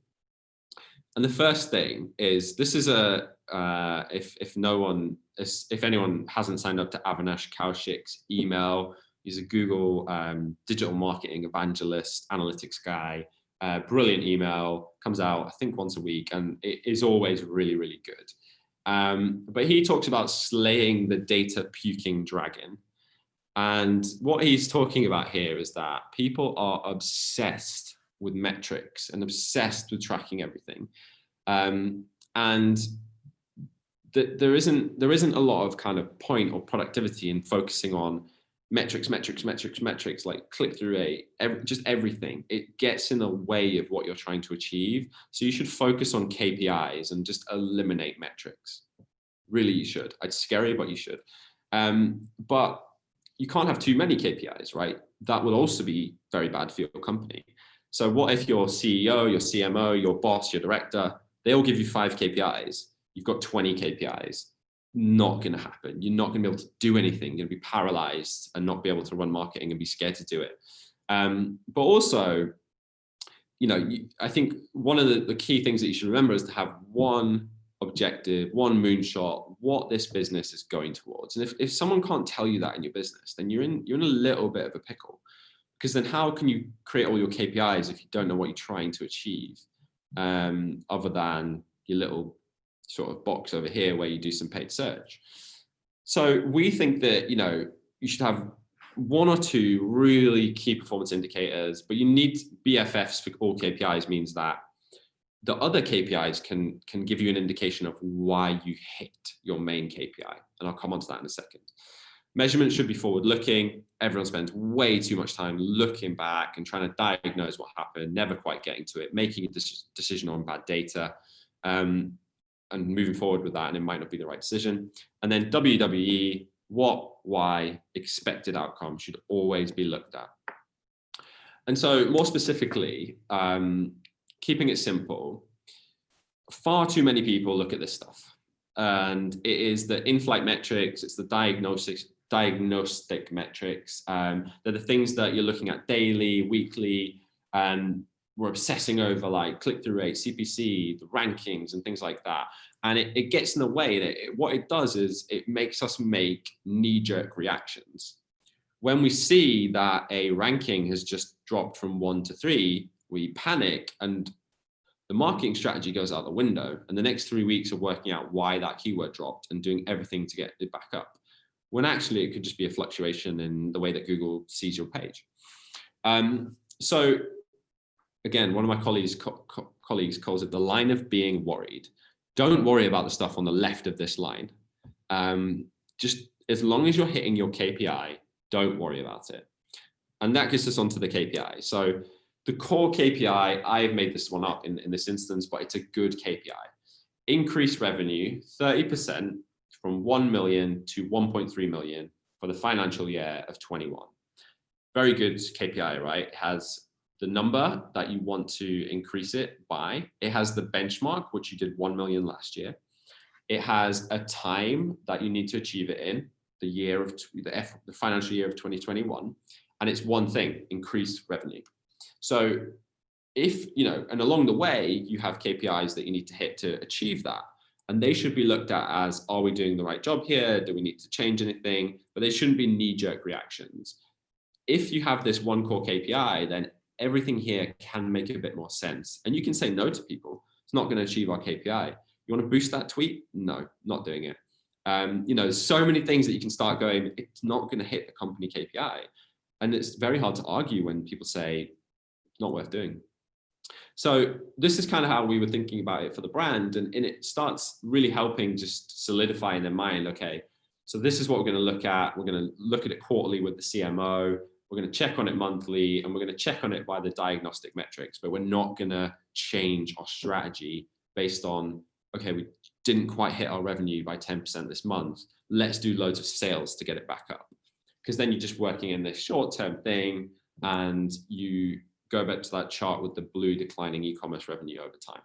And the first thing is, this is if anyone hasn't signed up to Avinash Kaushik's email, he's a Google digital marketing evangelist, analytics guy, brilliant email, comes out, I think once a week, and it is always really, really good. But he talks about slaying the data puking dragon. And what he's talking about here is that people are obsessed with metrics and obsessed with tracking everything. And there isn't a lot of kind of point or productivity in focusing on metrics, like click-through rate, just everything. It gets in the way of what you're trying to achieve. So you should focus on KPIs and just eliminate metrics. Really, you should. It's scary, but you should. But you can't have too many KPIs, right? That will also be very bad for your company. So what if your CEO, your CMO, your boss, your director, they all give you 5 KPIs? You've got 20 KPIs. Not going to happen. You're not going to be able to do anything. You're going to be paralyzed and not be able to run marketing and be scared to do it. But also, you know, I think one of the key things that you should remember is to have one objective, one moonshot, what this business is going towards. And if someone can't tell you that in your business, then you're in a little bit of a pickle. Because then how can you create all your KPIs if you don't know what you're trying to achieve, other than your little sort of box over here where you do some paid search? So we think that, you know, you should have 1 or 2 really key performance indicators, but you need BFFs for all KPIs. Means that the other KPIs can give you an indication of why you hit your main KPI. And I'll come on to that in a second. Measurement should be forward-looking. Everyone spends way too much time looking back and trying to diagnose what happened, never quite getting to it, making a decision on bad data, and moving forward with that, and it might not be the right decision. And then WWE, what, why, expected outcome should always be looked at. And so more specifically, keeping it simple, far too many people look at this stuff. And it is the in-flight metrics, it's the diagnostic metrics. They're the things that you're looking at daily, weekly, and we're obsessing over, like click-through rate, CPC, the rankings and things like that. And it gets in the way. And what it does is it makes us make knee-jerk reactions. When we see that a ranking has just dropped from 1 to 3, we panic and the marketing strategy goes out the window. And the next 3 weeks of working out why that keyword dropped and doing everything to get it back up, when actually it could just be a fluctuation in the way that Google sees your page. So again, one of my colleagues calls it the line of being worried. Don't worry about the stuff on the left of this line. Just as long as you're hitting your KPI, don't worry about it. And that gets us onto the KPI. So the core KPI, I've made this one up in this instance, but it's a good KPI. Increase revenue 30% from 1 million to 1.3 million for the financial year of 21. Very good KPI, right? It has the number that you want to increase it by. It has the benchmark, which you did 1 million last year. It has a time that you need to achieve it in, the financial year of 2021. And it's one thing, increase revenue. So if, and along the way, you have KPIs that you need to hit to achieve that. And they should be looked at as, are we doing the right job here? Do we need to change anything? But they shouldn't be knee-jerk reactions. If you have this one core KPI, then everything here can make a bit more sense. And you can say no to people. It's not going to achieve our KPI. You want to boost that tweet? No, not doing it. There's so many things that you can start going, it's not going to hit the company KPI. And it's very hard to argue when people say it's not worth doing. So this is kind of how we were thinking about it for the brand. And it starts really helping just solidify in their mind, okay, so this is what we're going to look at. We're going to look at it quarterly with the CMO. We're going to check on it monthly, and we're going to check on it by the diagnostic metrics, but we're not going to change our strategy based on, okay, we didn't quite hit our revenue by 10% this month. Let's do loads of sales to get it back up. Because then you're just working in this short-term thing, and you go back to that chart with the blue declining e-commerce revenue over time.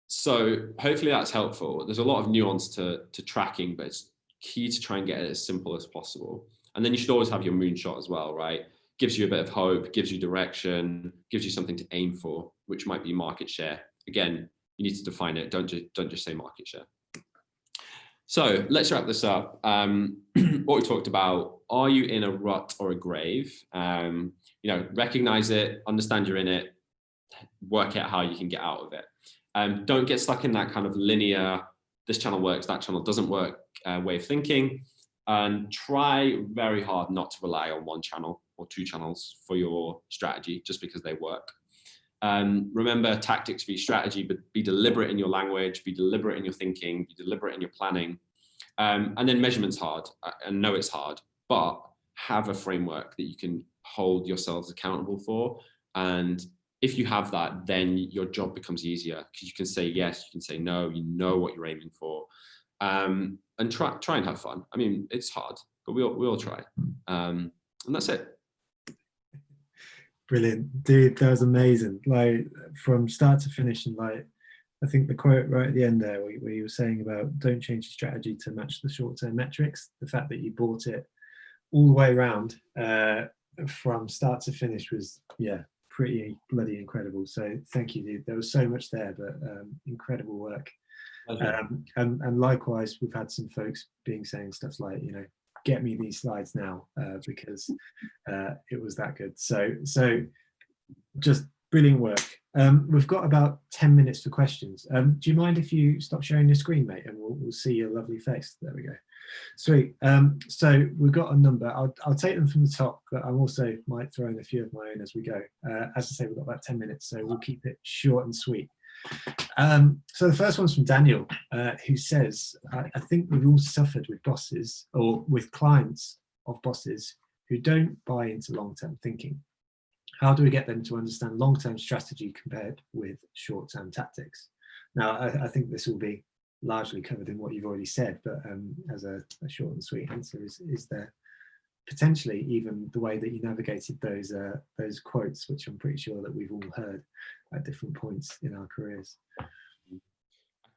So hopefully that's helpful. There's a lot of nuance to tracking, but it's key to try and get it as simple as possible. And then you should always have your moonshot as well, right? Gives you a bit of hope, gives you direction, gives you something to aim for, which might be market share. Again, you need to define it. Don't just say market share. So let's wrap this up. What we talked about, are you in a rut or a grave? Recognize it, understand you're in it, work out how you can get out of it. Don't get stuck in that kind of linear, this channel works, that channel doesn't work way of thinking. And try very hard not to rely on one channel or two channels for your strategy just because they work. Remember, tactics v strategy, but be deliberate in your language, be deliberate in your thinking, be deliberate in your planning. And then measurement's hard. I know it's hard, but have a framework that you can hold yourselves accountable for. And if you have that, then your job becomes easier because you can say yes, you can say no, you know what you're aiming for. And try and have fun. I mean, it's hard, but we'll try. And that's it. Brilliant, dude. That was amazing. Like from start to finish, and like I think the quote right at the end there, where you were saying about don't change the strategy to match the short-term metrics. The fact that you brought it all the way around from start to finish was, yeah, pretty bloody incredible. So thank you, dude. There was so much there, but incredible work. And likewise, we've had some folks saying stuff like, get me these slides now because it was that good. So just brilliant work. We've got about 10 minutes for questions. Do you mind if you stop sharing your screen, mate, and we'll see your lovely face? There we go. Sweet. So we've got a number. I'll take them from the top, but I also might throw in a few of my own as we go. As I say, we've got about 10 minutes, so we'll keep it short and sweet. So the first one's from Daniel, who says, I think we've all suffered with bosses or with clients of bosses who don't buy into long-term thinking. How do we get them to understand long-term strategy compared with short-term tactics? Now, I think this will be largely covered in what you've already said, but as a short and sweet answer, is there potentially even the way that you navigated those quotes, which I'm pretty sure that we've all heard at different points in our careers? I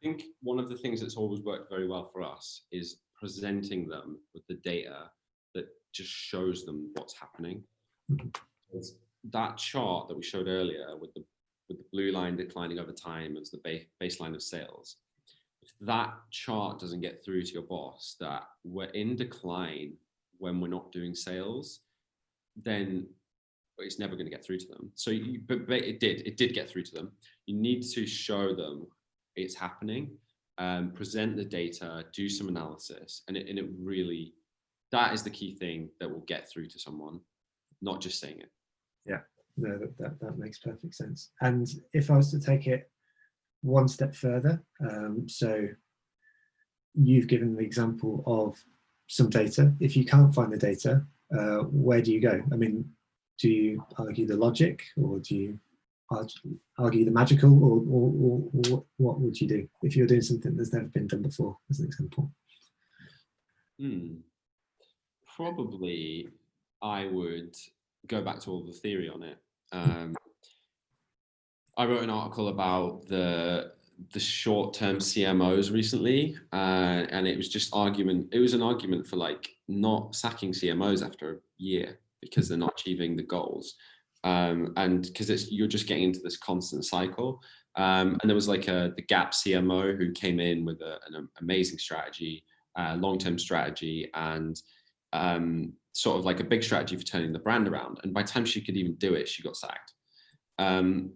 think one of the things that's always worked very well for us is presenting them with the data that just shows them what's happening. Mm-hmm. That chart that we showed earlier with the blue line declining over time as the baseline of sales, if that chart doesn't get through to your boss that we're in decline when we're not doing sales, then it's never going to get through to them. So, but it did get through to them. You need to show them it's happening, present the data, do some analysis, and it really, that is the key thing that will get through to someone, not just saying it. Yeah, no, that makes perfect sense. And if I was to take it one step further, so you've given the example of some data. If you can't find the data, where do you go? I mean, do you argue the logic, or do you argue the magical, or what would you do if you're doing something that's never been done before, as an example? Probably I would go back to all the theory on it. I wrote an article about the short-term CMOs recently, and it was just it was an argument for like not sacking CMOs after a year because they're not achieving the goals, and because you're just getting into this constant cycle. And there was like the Gap CMO who came in with an amazing strategy, long-term strategy, and sort of like a big strategy for turning the brand around. And by the time she could even do it, she got sacked. And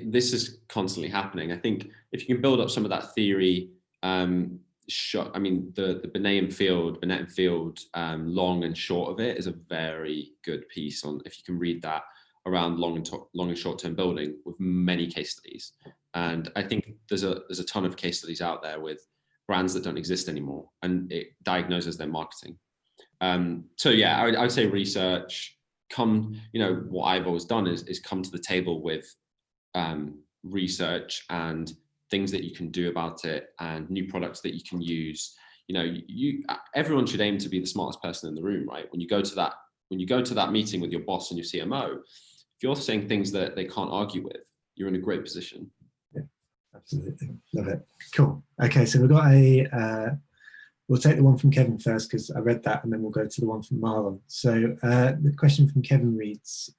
this is constantly happening. I think if you can build up some of that theory, I mean, the Binet and Field, long and short of it is a very good piece on, if you can read that, around long and short-term building with many case studies. And I think there's a ton of case studies out there with brands that don't exist anymore, and it diagnoses their marketing. So yeah, I would say research. What I've always done is come to the table with research and things that you can do about it, and new products that you can use. Everyone should aim to be the smartest person in the room, right? When you go to that meeting with your boss and your CMO, if you're saying things that they can't argue with, you're in a great position. Yeah, absolutely, love it. Cool. Okay, so we've got we'll take the one from Kevin first, because I read that, and then we'll go to the one from Marlon. So the question from Kevin reads,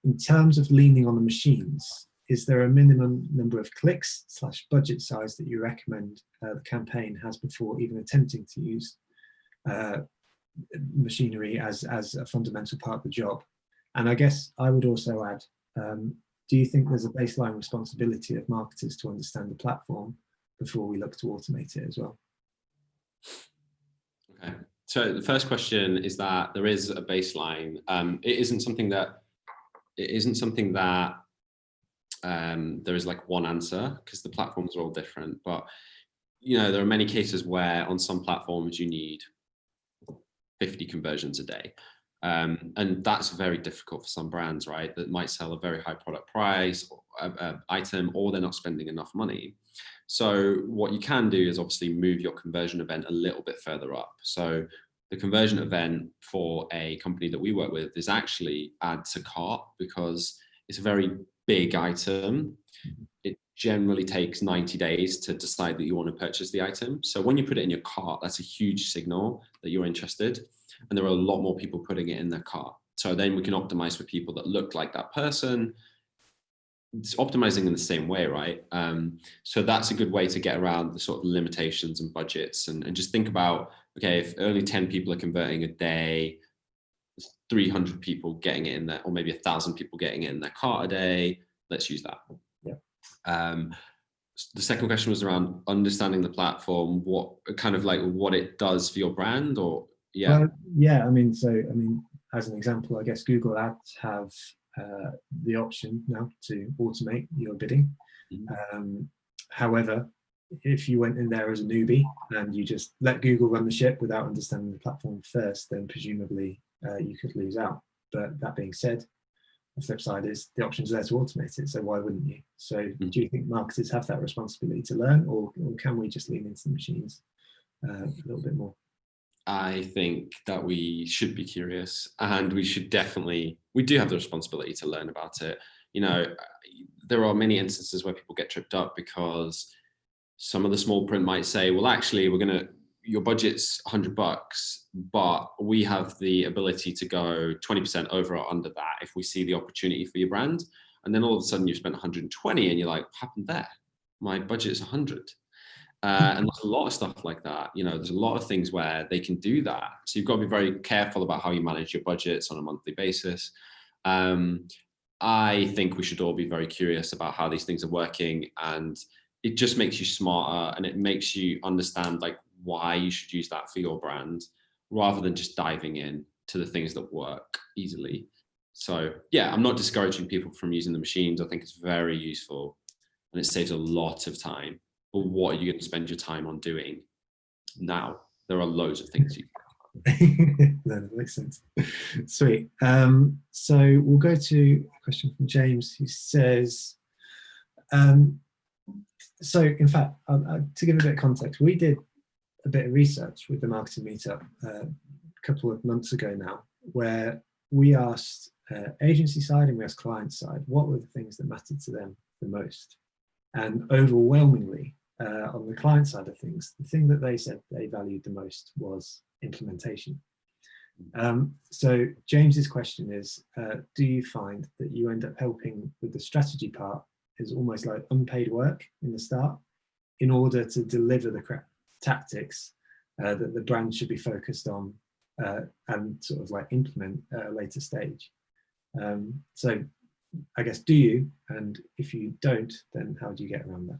in terms of leaning on the machines, is there a minimum number of clicks / budget size that you recommend the campaign has before even attempting to use machinery as a fundamental part of the job? And I guess I would also add, do you think there's a baseline responsibility of marketers to understand the platform before we look to automate it as well? Okay, so the first question is that there is a baseline. It isn't something that there is like one answer, because the platforms are all different. But there are many cases where on some platforms you need 50 conversions a day, and that's very difficult for some brands, right? That might sell a very high product price item, or they're not spending enough money. So what you can do is obviously move your conversion event a little bit further up. So the conversion event for a company that we work with is actually add to cart, because it's a very big item. It generally takes 90 days to decide that you want to purchase the item. So when you put it in your cart, that's a huge signal that you're interested. And there are a lot more people putting it in their cart. So then we can optimize for people that look like that person. It's optimizing in the same way, right? So that's a good way to get around the sort of limitations and budgets, and just think about, okay, if only 10 people are converting a day, 300 people getting it in there, or maybe 1,000 people getting it in their cart a day. Let's use that. Yeah. The second question was around understanding the platform, what it does for your brand, or yeah. Well, yeah, I mean, as an example, I guess Google Ads have the option now to automate your bidding. Mm-hmm. However, if you went in there as a newbie and you just let Google run the ship without understanding the platform first, then presumably you could lose out. But that being said, the flip side is the option's there to automate it, so why wouldn't you? So mm-hmm. Do you think marketers have that responsibility to learn, or can we just lean into the machines a little bit more? I think that we should be curious, and we do have the responsibility to learn about it. There are many instances where people get tripped up because some of the small print might say, well, actually, your budget's $100, but we have the ability to go 20% over or under that if we see the opportunity for your brand. And then all of a sudden you've spent 120 and you're like, what happened there? My budget is 100. And there's a lot of stuff like that. There's a lot of things where they can do that. So you've got to be very careful about how you manage your budgets on a monthly basis. I think we should all be very curious about how these things are working, and it just makes you smarter, and it makes you understand like why you should use that for your brand, rather than just diving in to the things that work easily. So yeah, I'm not discouraging people from using the machines. I think it's very useful and it saves a lot of time. But what are you going to spend your time on doing now? There are loads of things you No, that makes sense. Sweet. So we'll go to a question from James, who says, so in fact, to give a bit of context, we did a bit of research with the marketing meetup a couple of months ago now, where we asked agency side and we asked client side, what were the things that mattered to them the most? And overwhelmingly, on the client side of things, the thing that they said they valued the most was implementation. So James's question is, do you find that you end up helping with the strategy part is almost like unpaid work in the start in order to deliver the correct tactics that the brand should be focused on and sort of like implement at a later stage? So I guess, do you? And if you don't, then how do you get around that?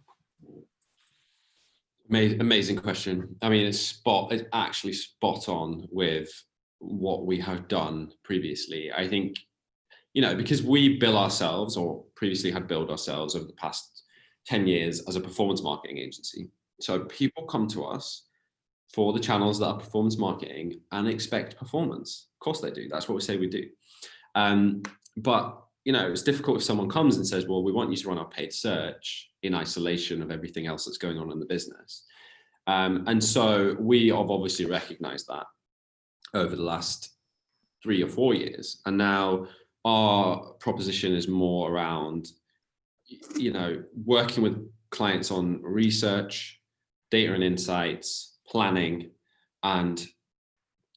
Amazing question. I mean, it's actually spot on with what we have done previously. I think, you know, because we bill ourselves, or previously had billed ourselves over the past 10 years as a performance marketing agency. So people come to us for the channels that are performance marketing and expect performance. Of course they do. That's what we say we do. But you know, it's difficult if someone comes and says, well, we want you to run our paid search in isolation of everything else that's going on in the business. And so we have obviously recognized that over the last 3 or 4 years. And now our proposition is more around, you know, working with clients on research, data and insights, planning, and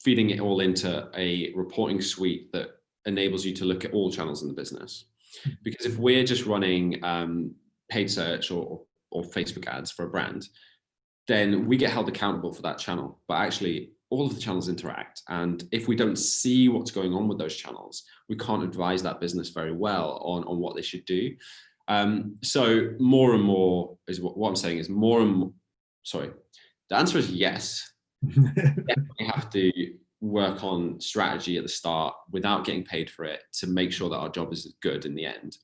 feeding it all into a reporting suite that enables you to look at all channels in the business. Because if we're just running paid search or Facebook ads for a brand, then we get held accountable for that channel. But actually, all of the channels interact. And if we don't see what's going on with those channels, we can't advise that business very well on what they should do. So more and more is what I'm saying is more and more, sorry, the answer is yes. We have to work on strategy at the start without getting paid for it to make sure that our job is good in the end.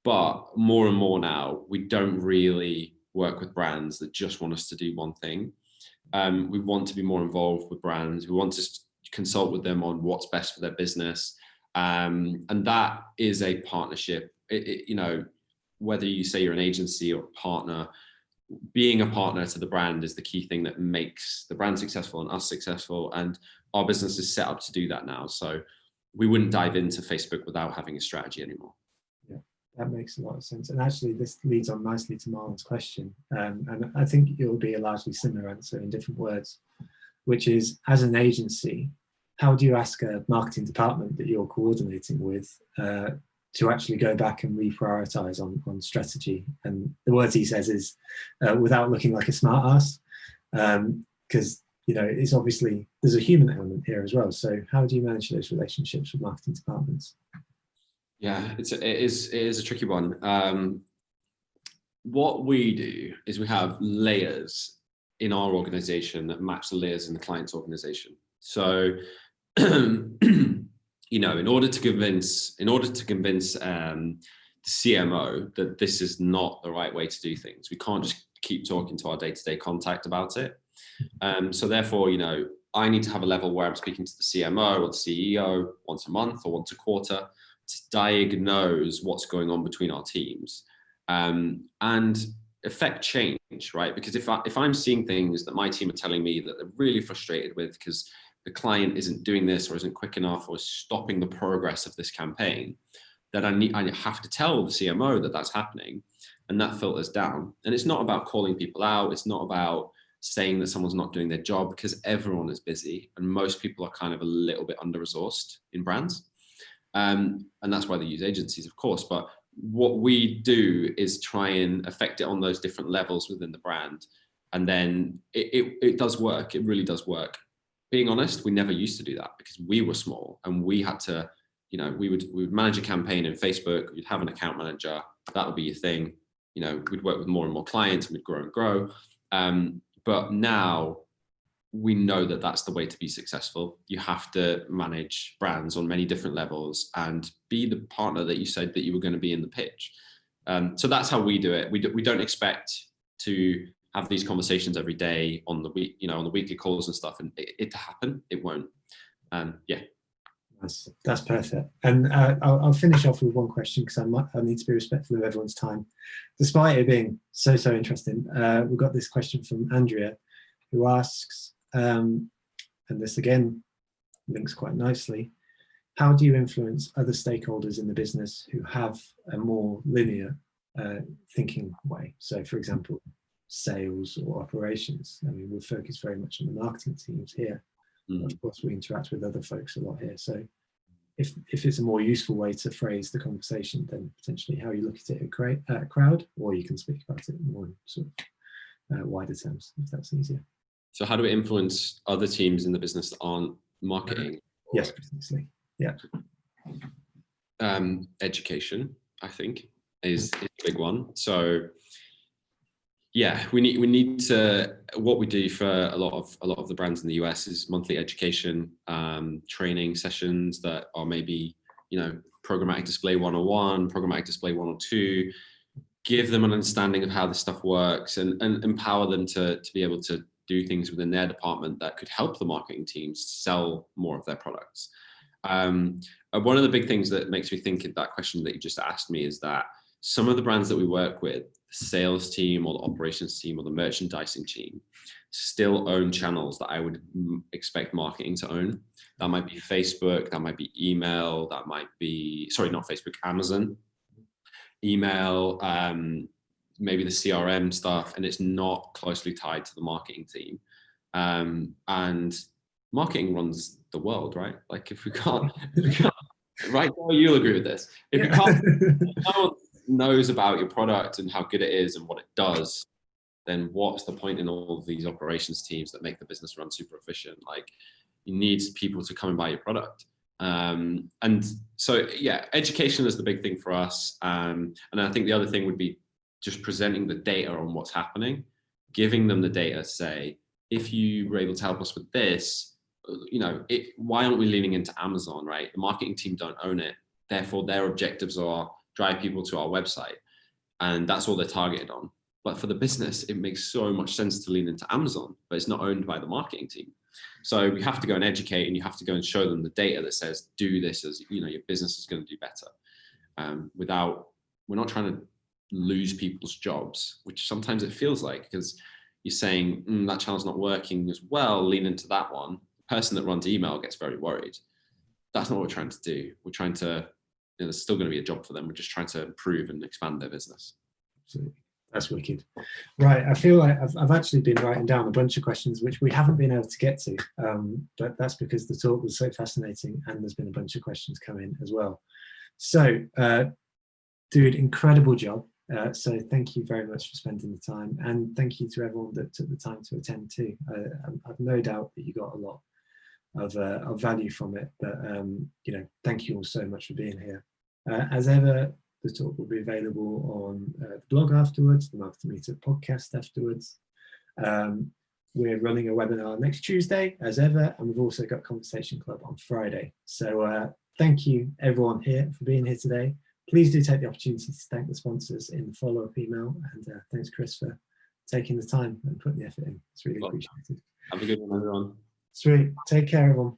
But more and more now, we don't really work with brands that just want us to do one thing. We want to be more involved with brands. We want to consult with them on what's best for their business. And that is a partnership. You know, whether you say you're an agency or a partner, being a partner to the brand is the key thing that makes the brand successful and us successful. And our business is set up to do that now. So we wouldn't dive into Facebook without having a strategy anymore. Yeah, that makes a lot of sense. And actually, this leads on nicely to Marlon's question. And I think it will be a largely similar answer in different words, which is, as an agency, how do you ask a marketing department that you're coordinating with to actually go back and reprioritize on strategy? And the words he says is without looking like a smart ass, because you know, it's obviously there's a human element here as well. So how do you manage those relationships with marketing departments? Yeah, it is a tricky one. What we do is we have layers in our organization that match the layers in the client's organization. So you know, in order to convince the CMO that this is not the right way to do things, we can't just keep talking to our day-to-day contact about it. So therefore, you know, I need to have a level where I'm speaking to the CMO or the CEO once a month or once a quarter to diagnose what's going on between our teams and affect change, right? Because if I'm seeing things that my team are telling me that they're really frustrated with because the client isn't doing this or isn't quick enough or is stopping the progress of this campaign, then I have to tell the CMO that that's happening, and that filters down. And it's not about calling people out. It's not about saying that someone's not doing their job, because everyone is busy and most people are kind of a little bit under-resourced in brands. And that's why they use agencies, of course. But what we do is try and affect it on those different levels within the brand. And then it does work. It really does work. Being honest, we never used to do that because we were small and we had to, you know, we would manage a campaign in Facebook. You'd have an account manager. That would be your thing. You know, we'd work with more and more clients and we'd grow and grow. But now we know that that's the way to be successful. You have to manage brands on many different levels and be the partner that you said that you were going to be in the pitch. So that's how we do it. We don't expect to have these conversations every day on the week, on the weekly calls and stuff, and it to happen. It won't. Yeah. That's perfect. And I'll finish off with one question because I need to be respectful of everyone's time, despite it being so interesting. We've got this question from Andrea, who asks, and this again links quite nicely, how do you influence other stakeholders in the business who have a more linear thinking way? So, for example, sales or operations. I mean, we'll focus very much on the marketing teams here. Of course, we interact with other folks a lot here. So if it's a more useful way to phrase the conversation, then potentially how you look at it at Crowd, or you can speak about it more in sort of wider terms, if that's easier. So how do we influence other teams in the business that aren't marketing? Yes, precisely. Yeah. Education, I think, is a big one. So yeah, we need to, what we do for a lot of the brands in the US is monthly education training sessions that are maybe, programmatic display 101, programmatic display 102, give them an understanding of how this stuff works and empower them to be able to do things within their department that could help the marketing teams sell more of their products. One of the big things that makes me think of that question that you just asked me is that some of the brands that we work with, the sales team or the operations team or the merchandising team, still own channels that I would expect marketing to own. That might be Facebook, that might be email, that might be, sorry, not Facebook, Amazon, email, maybe the CRM stuff, and it's not closely tied to the marketing team. And marketing runs the world, right? Like if we can't right now, you'll agree with this. If you can't, no one knows about your product and how good it is and what it does, then what's the point in all of these operations teams that make the business run super efficient? Like you need people to come and buy your product. And so, yeah, education is the big thing for us. And I think the other thing would be just presenting the data on what's happening, giving them the data, say, if you were able to help us with this, why aren't we leaning into Amazon, right? The marketing team don't own it. Therefore, their objectives are drive people to our website. And that's all they're targeted on. But for the business, it makes so much sense to lean into Amazon, but it's not owned by the marketing team. So we have to go and educate, and you have to go and show them the data that says, do this as, your business is going to do better. We're not trying to lose people's jobs, which sometimes it feels like, because you're saying that channel's not working as well, lean into that one. The person that runs email gets very worried. That's not what we're trying to do. We're trying to, there's still going to be a job for them. We're just trying to improve and expand their business. Absolutely. That's wicked. Right. I feel like I've actually been writing down a bunch of questions which we haven't been able to get to, but that's because the talk was so fascinating and there's been a bunch of questions come in as well. So, dude, incredible job. So thank you very much for spending the time, and thank you to everyone that took the time to attend too. I've no doubt that you got a lot of value from it, but thank you all so much for being here. As ever, the talk will be available on the blog afterwards, the Marketing Meetup podcast afterwards. We're running a webinar next Tuesday, as ever, and we've also got Conversation Club on Friday. So thank you, everyone here, for being here today. Please do take the opportunity to thank the sponsors in the follow-up email, and thanks, Kris, for taking the time and putting the effort in. It's really appreciated. Have a good one, everyone. Sweet. Take care, everyone.